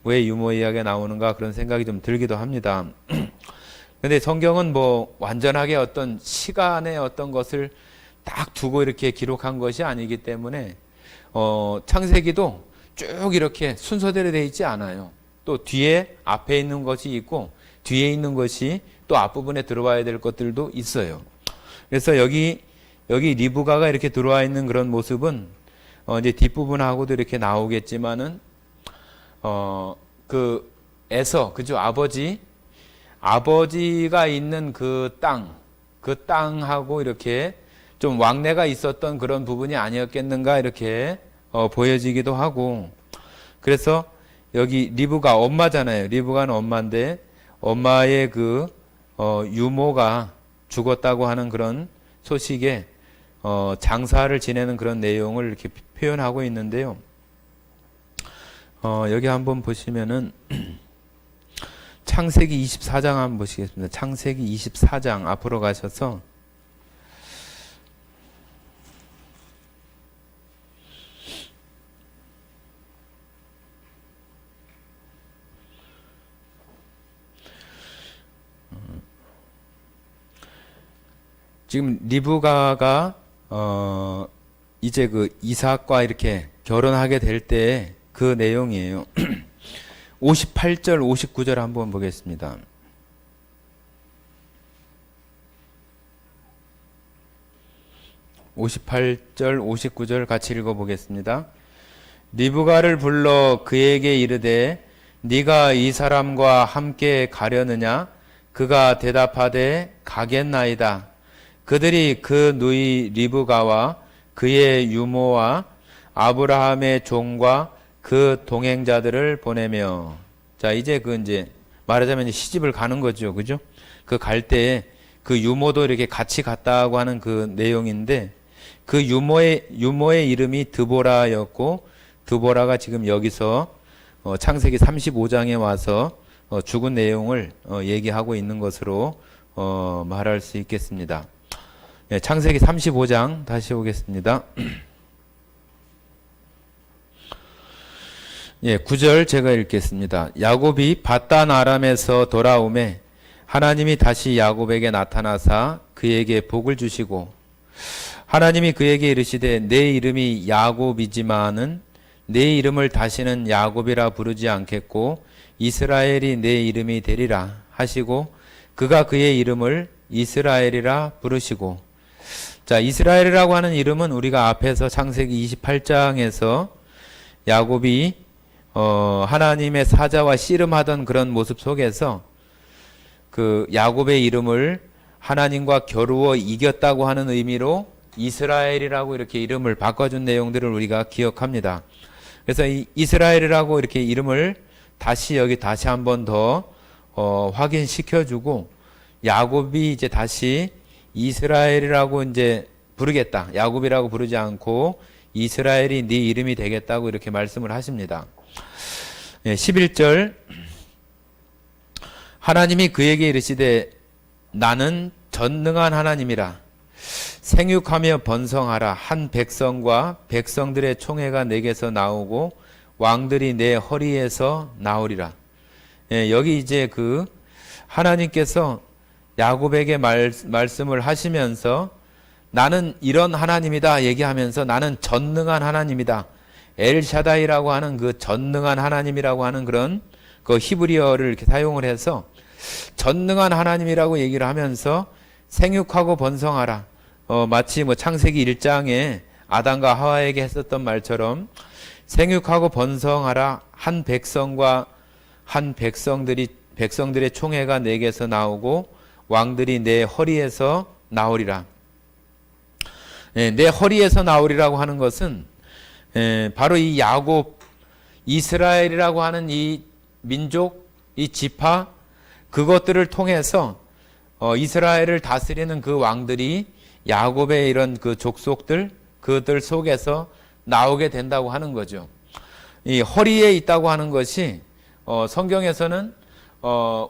왜 유모 이야기가 나오는가 그런 생각이 좀 들기도 합니다. 근데 성경은 완전하게 어떤 시간의 어떤 것을 딱 두고 이렇게 기록한 것이 아니기 때문에 창세기도 쭉 이렇게 순서대로 되어 있지 않아요. 또 뒤에 앞에 있는 것이 있고 뒤에 있는 것이 또 앞부분에 들어와야 될 것들도 있어요. 그래서 여기 리브가가 이렇게 들어와 있는 그런 모습은 이제 뒷부분하고도 이렇게 나오겠지만은 그죠? 아버지가 있는 그 땅하고 이렇게 좀 왕래가 있었던 그런 부분이 아니었겠는가 이렇게 보여지기도 하고, 그래서 여기 리브가 엄마잖아요. 리브가는 엄마인데 엄마의 유모가 죽었다고 하는 그런 소식에 장사를 지내는 그런 내용을 이렇게 표현하고 있는데요. 여기 한번 보시면은 창세기 24장 한번 보시겠습니다. 창세기 24장 앞으로 가셔서 지금 리브가가 이제 이삭과 이렇게 결혼하게 될 때 그 내용이에요. 58절 59절 한번 보겠습니다. 58절 59절 같이 읽어보겠습니다. 리브가를 불러 그에게 이르되 네가 이 사람과 함께 가려느냐? 그가 대답하되 가겠나이다. 그들이 그 누이 리브가와 그의 유모와 아브라함의 종과 그 동행자들을 보내며, 자 이제 이제 말하자면 시집을 가는 거죠, 그죠? 그 갈 때에 그 유모도 이렇게 같이 갔다고 하는 그 내용인데 그 유모의 이름이 드보라였고, 드보라가 지금 여기서 창세기 35장에 와서 죽은 내용을 얘기하고 있는 것으로 말할 수 있겠습니다. 네, 창세기 35장 다시 오겠습니다. 예, 9절 제가 읽겠습니다. 야곱이 밧단 아람에서 돌아오매 하나님이 다시 야곱에게 나타나사 그에게 복을 주시고, 하나님이 그에게 이르시되 내 이름이 야곱이지만은 내 이름을 다시는 야곱이라 부르지 않겠고 이스라엘이 내 이름이 되리라 하시고, 그가 그의 이름을 이스라엘이라 부르시고. 자, 이스라엘이라고 하는 이름은 우리가 앞에서 창세기 28장에서 야곱이 하나님의 사자와 씨름하던 그런 모습 속에서 그 야곱의 이름을 하나님과 겨루어 이겼다고 하는 의미로 이스라엘이라고 이렇게 이름을 바꿔준 내용들을 우리가 기억합니다. 그래서 이 이스라엘이라고 이렇게 이름을 다시 한 번 더 확인시켜주고, 야곱이 이제 다시 이스라엘이라고 이제 부르겠다. 야곱이라고 부르지 않고 이스라엘이 네 이름이 되겠다고 이렇게 말씀을 하십니다. 11절 하나님이 그에게 이르시되 나는 전능한 하나님이라. 생육하며 번성하라. 한 백성과 백성들의 총회가 내게서 나오고 왕들이 내 허리에서 나오리라. 여기 이제 하나님께서 야곱에게 말씀을 하시면서 나는 이런 하나님이다 얘기하면서 나는 전능한 하나님이다. 엘샤다이라고 하는 그 전능한 하나님이라고 하는 그런 그 히브리어를 이렇게 사용을 해서 전능한 하나님이라고 얘기를 하면서 생육하고 번성하라. 마치 뭐 창세기 1장에 아담과 하와에게 했었던 말처럼 생육하고 번성하라. 한 백성과 한 백성들의 총회가 내게서 나오고 왕들이 내 허리에서 나오리라. 내 허리에서 나오리라고 하는 것은 바로 이 야곱, 이스라엘이라고 하는 이 민족, 이 지파, 그것들을 통해서 이스라엘을 다스리는 그 왕들이 야곱의 이런 그 족속들, 그들 속에서 나오게 된다고 하는 거죠. 이 허리에 있다고 하는 것이 성경에서는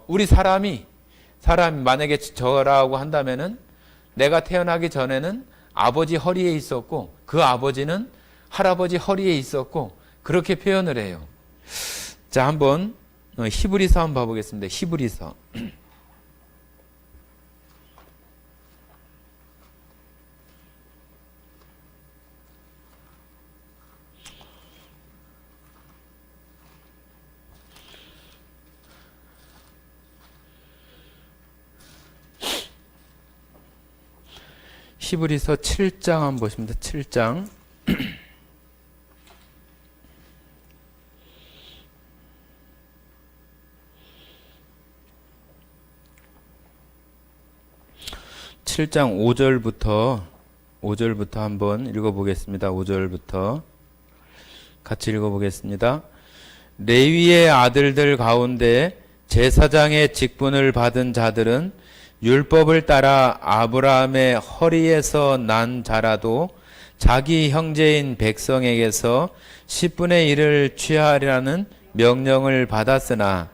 우리 사람이 만약에 저라고 한다면은 내가 태어나기 전에는 아버지 허리에 있었고 그 아버지는 할아버지 허리에 있었고 그렇게 표현을 해요. 자, 한번 히브리서 한번 봐보겠습니다. 히브리서. 히브리서 7장 한번 보십니다. 7장. (7장) 5절부터 한번 읽어보겠습니다. 5절부터 같이 읽어보겠습니다. 레위의 아들들 가운데 제사장의 직분을 받은 자들은 율법을 따라 아브라함의 허리에서 난 자라도 자기 형제인 백성에게서 10분의 1을 취하리라는 명령을 받았으나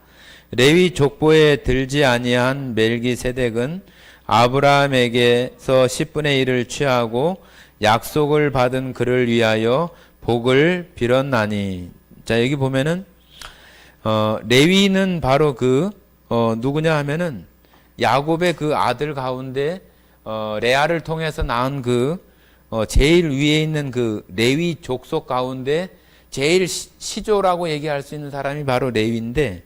레위 족보에 들지 아니한 멜기세덱은 아브라함에게서 10분의 1을 취하고 약속을 받은 그를 위하여 복을 빌었나니. 자, 여기 보면은 레위는 바로 누구냐 하면은 야곱의 그 아들 가운데 레아를 통해서 낳은 제일 위에 있는 그 레위 족속 가운데 제일 시조라고 얘기할 수 있는 사람이 바로 레위인데,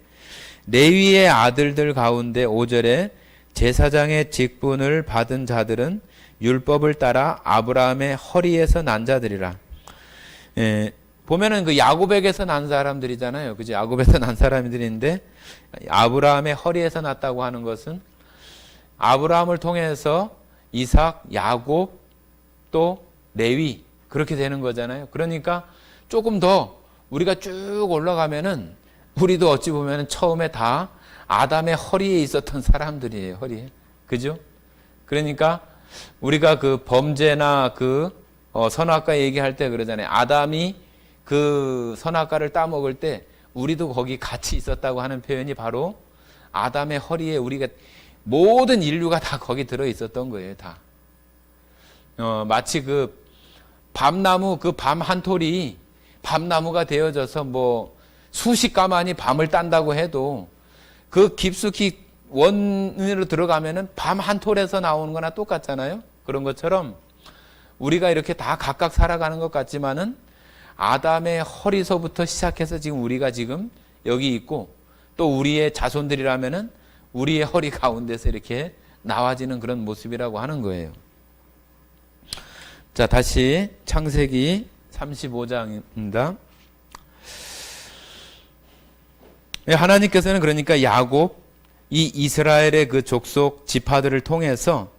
레위의 아들들 가운데 5절에 제사장의 직분을 받은 자들은 율법을 따라 아브라함의 허리에서 난 자들이라. 보면은 그 야곱에게서 난 사람들이잖아요. 그죠? 야곱에서 난 사람들인데 아브라함의 허리에서 났다고 하는 것은 아브라함을 통해서 이삭, 야곱, 또 레위, 그렇게 되는 거잖아요. 그러니까 조금 더 우리가 쭉 올라가면은 우리도 어찌 보면은 처음에 다 아담의 허리에 있었던 사람들이에요. 허리에. 그죠? 그러니까 우리가 그 범죄나 선악과 얘기할 때 그러잖아요. 아담이 그 선악과를 따먹을 때 우리도 거기 같이 있었다고 하는 표현이 바로 아담의 허리에 우리가 모든 인류가 다 거기 들어 있었던 거예요, 다. 마치 밤나무, 밤 한 톨이 밤나무가 되어져서 수십 가만히 밤을 딴다고 해도 깊숙이 원으로 들어가면은 밤 한 톨에서 나오는 거나 똑같잖아요. 그런 것처럼 우리가 이렇게 다 각각 살아가는 것 같지만은 아담의 허리서부터 시작해서 지금 우리가 지금 여기 있고 또 우리의 자손들이라면은 우리의 허리 가운데서 이렇게 나와지는 그런 모습이라고 하는 거예요. 자, 다시 창세기 35장입니다. 하나님께서는 그러니까 야곱, 이 이스라엘의 그 족속 지파들을 통해서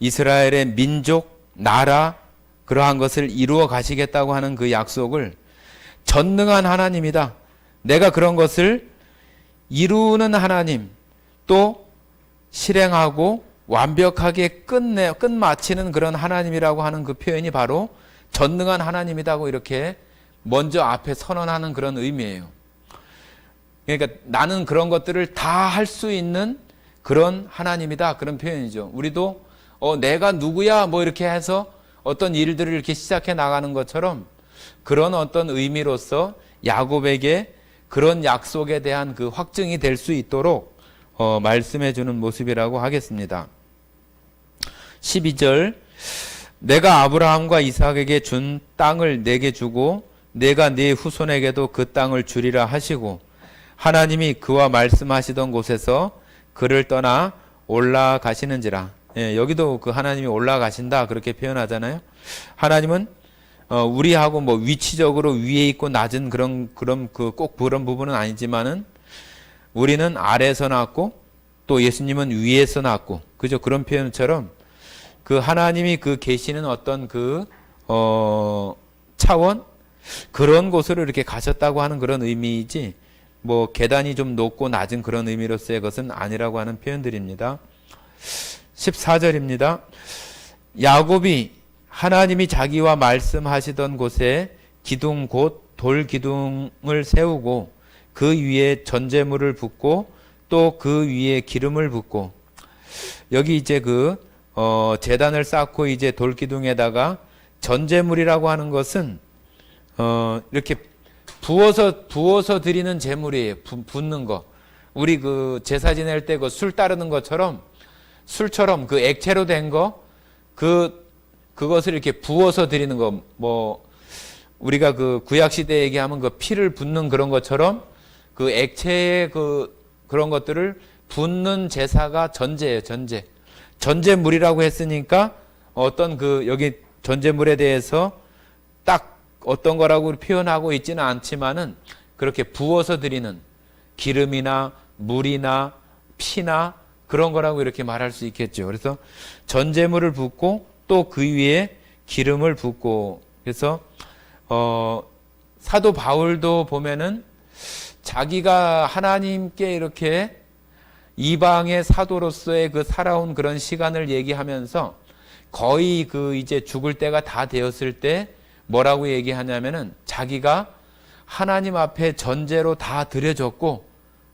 이스라엘의 민족, 나라, 그러한 것을 이루어 가시겠다고 하는 그 약속을 전능한 하나님이다. 내가 그런 것을 이루는 하나님, 또 실행하고 완벽하게 끝마치는 그런 하나님이라고 하는 그 표현이 바로 전능한 하나님이라고 이렇게 먼저 앞에 선언하는 그런 의미예요. 그러니까 나는 그런 것들을 다 할 수 있는 그런 하나님이다, 그런 표현이죠. 우리도 내가 누구야 이렇게 해서 어떤 일들을 이렇게 시작해 나가는 것처럼 그런 어떤 의미로서 야곱에게 그런 약속에 대한 그 확증이 될 수 있도록 말씀해 주는 모습이라고 하겠습니다. 12절 내가 아브라함과 이삭에게 준 땅을 내게 주고 내가 네 후손에게도 그 땅을 주리라 하시고 하나님이 그와 말씀하시던 곳에서 그를 떠나 올라가시는지라. 여기도 그 하나님이 올라가신다 그렇게 표현하잖아요. 하나님은 우리하고 뭐 위치적으로 위에 있고 낮은 그런 꼭 그런 부분은 아니지만은 우리는 아래에서 났고 또 예수님은 위에서 났고 그죠? 그런 표현처럼 그 하나님이 그 계시는 어떤 차원 그런 곳으로 이렇게 가셨다고 하는 그런 의미이지 뭐 계단이 좀 높고 낮은 그런 의미로서의 것은 아니라고 하는 표현들입니다. 14절입니다. 야곱이 하나님이 자기와 말씀하시던 곳에 기둥 곧 돌기둥을 세우고 그 위에 전제물을 붓고 또 그 위에 기름을 붓고 여기 이제 제단을 쌓고 이제 돌기둥에다가 전제물이라고 하는 것은 이렇게 부어서 드리는 제물이에요. 붓는 거. 우리 제사 지낼 때 술 따르는 것처럼 술처럼 그 액체로 된 거 그것을 이렇게 부어서 드리는 거. 뭐 우리가 구약 시대 얘기하면 피를 붓는 그런 것처럼 그 액체의 그런 것들을 붓는 제사가 전제예요. 전제물이라고 했으니까 어떤 여기 전제물에 대해서 딱 어떤 거라고 표현하고 있지는 않지만은 그렇게 부어서 드리는 기름이나 물이나 피나 그런 거라고 이렇게 말할 수 있겠죠. 그래서 전제물을 붓고 또 그 위에 기름을 붓고 그래서 사도 바울도 보면은 자기가 하나님께 이렇게 이방의 사도로서의 살아온 그런 시간을 얘기하면서 거의 이제 죽을 때가 다 되었을 때 뭐라고 얘기하냐면은 자기가 하나님 앞에 전제로 다 드려졌고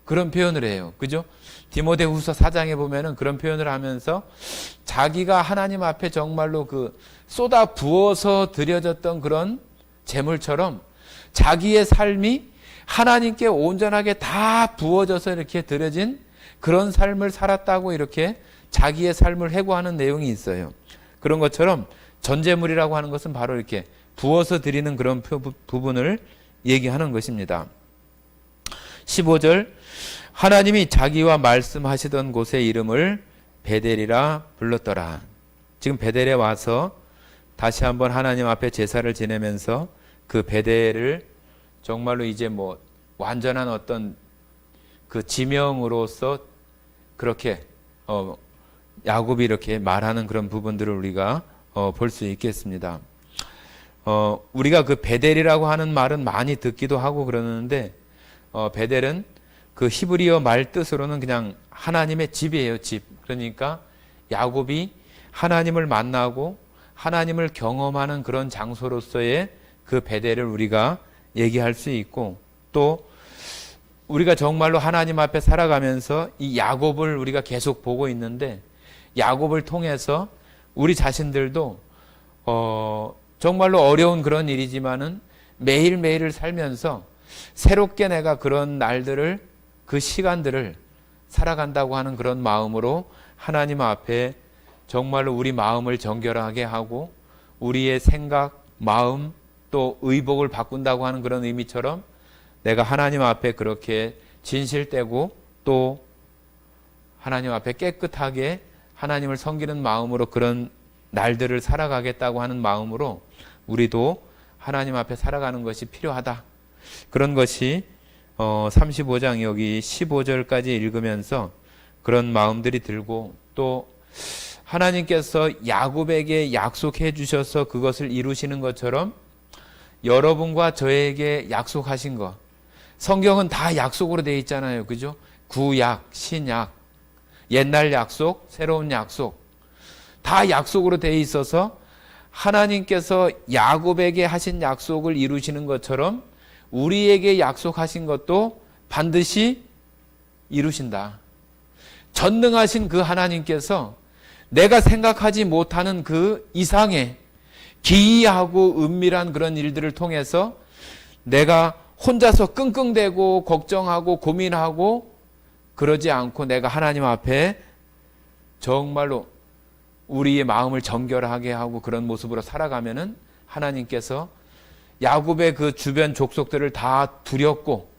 그런 표현을 해요. 그죠? 디모데후서 4장에 보면은 그런 표현을 하면서 자기가 하나님 앞에 정말로 쏟아 부어서 드려졌던 그런 제물처럼 자기의 삶이 하나님께 온전하게 다 부어져서 이렇게 드려진 그런 삶을 살았다고 이렇게 자기의 삶을 회고하는 내용이 있어요. 그런 것처럼 전제물이라고 하는 것은 바로 이렇게 부어서 드리는 그런 부분을 얘기하는 것입니다. 15절 하나님이 자기와 말씀하시던 곳의 이름을 베델이라 불렀더라. 지금 베델에 와서 다시 한번 하나님 앞에 제사를 지내면서 그 베델을 정말로 이제 뭐 완전한 어떤 지명으로서 그렇게 야곱이 이렇게 말하는 그런 부분들을 우리가 볼 수 있겠습니다. 우리가 베델이라고 하는 말은 많이 듣기도 하고 그러는데 베델은 히브리어 말 뜻으로는 그냥 하나님의 집이에요. 집. 그러니까 야곱이 하나님을 만나고 하나님을 경험하는 그런 장소로서의 베델을 우리가 얘기할 수 있고 또 우리가 정말로 하나님 앞에 살아가면서 이 야곱을 우리가 계속 보고 있는데 야곱을 통해서 우리 자신들도 정말로 어려운 그런 일이지만은 매일매일을 살면서 새롭게 내가 그런 날들을 그 시간들을 살아간다고 하는 그런 마음으로 하나님 앞에 정말로 우리 마음을 정결하게 하고 우리의 생각, 마음 또 의복을 바꾼다고 하는 그런 의미처럼 내가 하나님 앞에 그렇게 진실되고 또 하나님 앞에 깨끗하게 하나님을 섬기는 마음으로 그런 날들을 살아가겠다고 하는 마음으로 우리도 하나님 앞에 살아가는 것이 필요하다. 그런 것이 35장 여기 15절까지 읽으면서 그런 마음들이 들고 또 하나님께서 야곱에게 약속해 주셔서 그것을 이루시는 것처럼 여러분과 저에게 약속하신 것 성경은 다 약속으로 되어 있잖아요. 그죠? 구약, 신약, 옛날 약속, 새로운 약속 다 약속으로 되어 있어서 하나님께서 야곱에게 하신 약속을 이루시는 것처럼 우리에게 약속하신 것도 반드시 이루신다. 전능하신 그 하나님께서 내가 생각하지 못하는 그 이상의 기이하고 은밀한 그런 일들을 통해서 내가 혼자서 끙끙대고 걱정하고 고민하고 그러지 않고 내가 하나님 앞에 정말로 우리의 마음을 정결하게 하고 그런 모습으로 살아가면은 하나님께서 야곱의 그 주변 족속들을 다 두렵고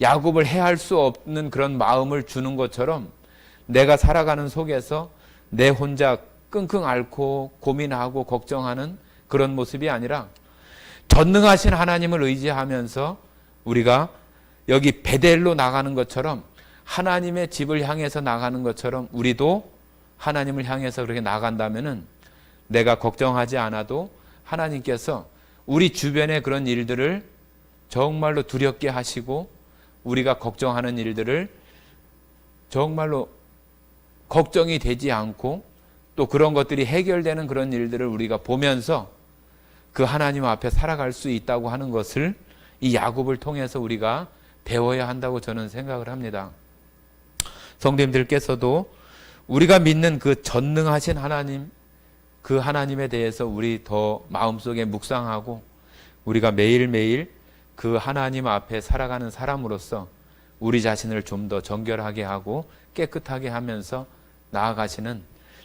야곱을 해할 수 없는 그런 마음을 주는 것처럼 내가 살아가는 속에서 내 혼자 끙끙 앓고 고민하고 걱정하는 그런 모습이 아니라 전능하신 하나님을 의지하면서 우리가 여기 베델로 나가는 것처럼 하나님의 집을 향해서 나가는 것처럼 우리도 하나님을 향해서 그렇게 나간다면은 내가 걱정하지 않아도 하나님께서 우리 주변의 그런 일들을 정말로 두렵게 하시고 우리가 걱정하는 일들을 정말로 걱정이 되지 않고 또 그런 것들이 해결되는 그런 일들을 우리가 보면서 그 하나님 앞에 살아갈 수 있다고 하는 것을 이 야곱을 통해서 우리가 배워야 한다고 저는 생각을 합니다. 성도님들께서도 우리가 믿는 그 전능하신 하나님, 그 하나님에 대해서 우리 더 마음속에 묵상하고 우리가 매일매일 그 하나님 앞에 살아가는 사람으로서 우리 자신을 좀 더 정결하게 하고 깨끗하게 하면서 나아가시는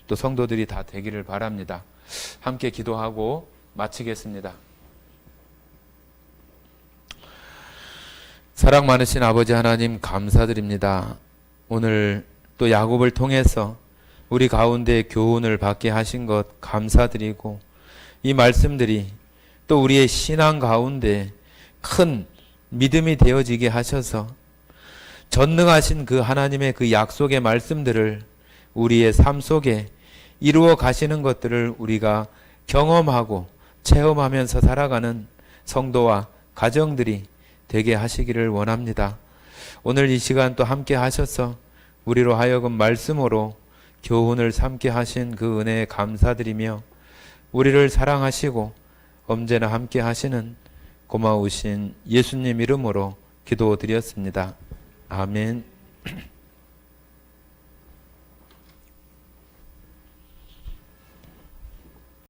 또 성도들이 다 되기를 바랍니다. 함께 기도하고 마치겠습니다. 사랑 많으신 아버지 하나님 감사드립니다. 오늘 또 야곱을 통해서 우리 가운데 교훈을 받게 하신 것 감사드리고 이 말씀들이 또 우리의 신앙 가운데 큰 믿음이 되어지게 하셔서 전능하신 그 하나님의 그 약속의 말씀들을 우리의 삶 속에 이루어 가시는 것들을 우리가 경험하고 체험하면서 살아가는 성도와 가정들이 되게 하시기를 원합니다. 오늘 이 시간 또 함께 하셔서 우리로 하여금 말씀으로 교훈을 삼게 하신 그 은혜에 감사드리며 우리를 사랑하시고 언제나 함께 하시는 고마우신 예수님 이름으로 기도드렸습니다. 아멘.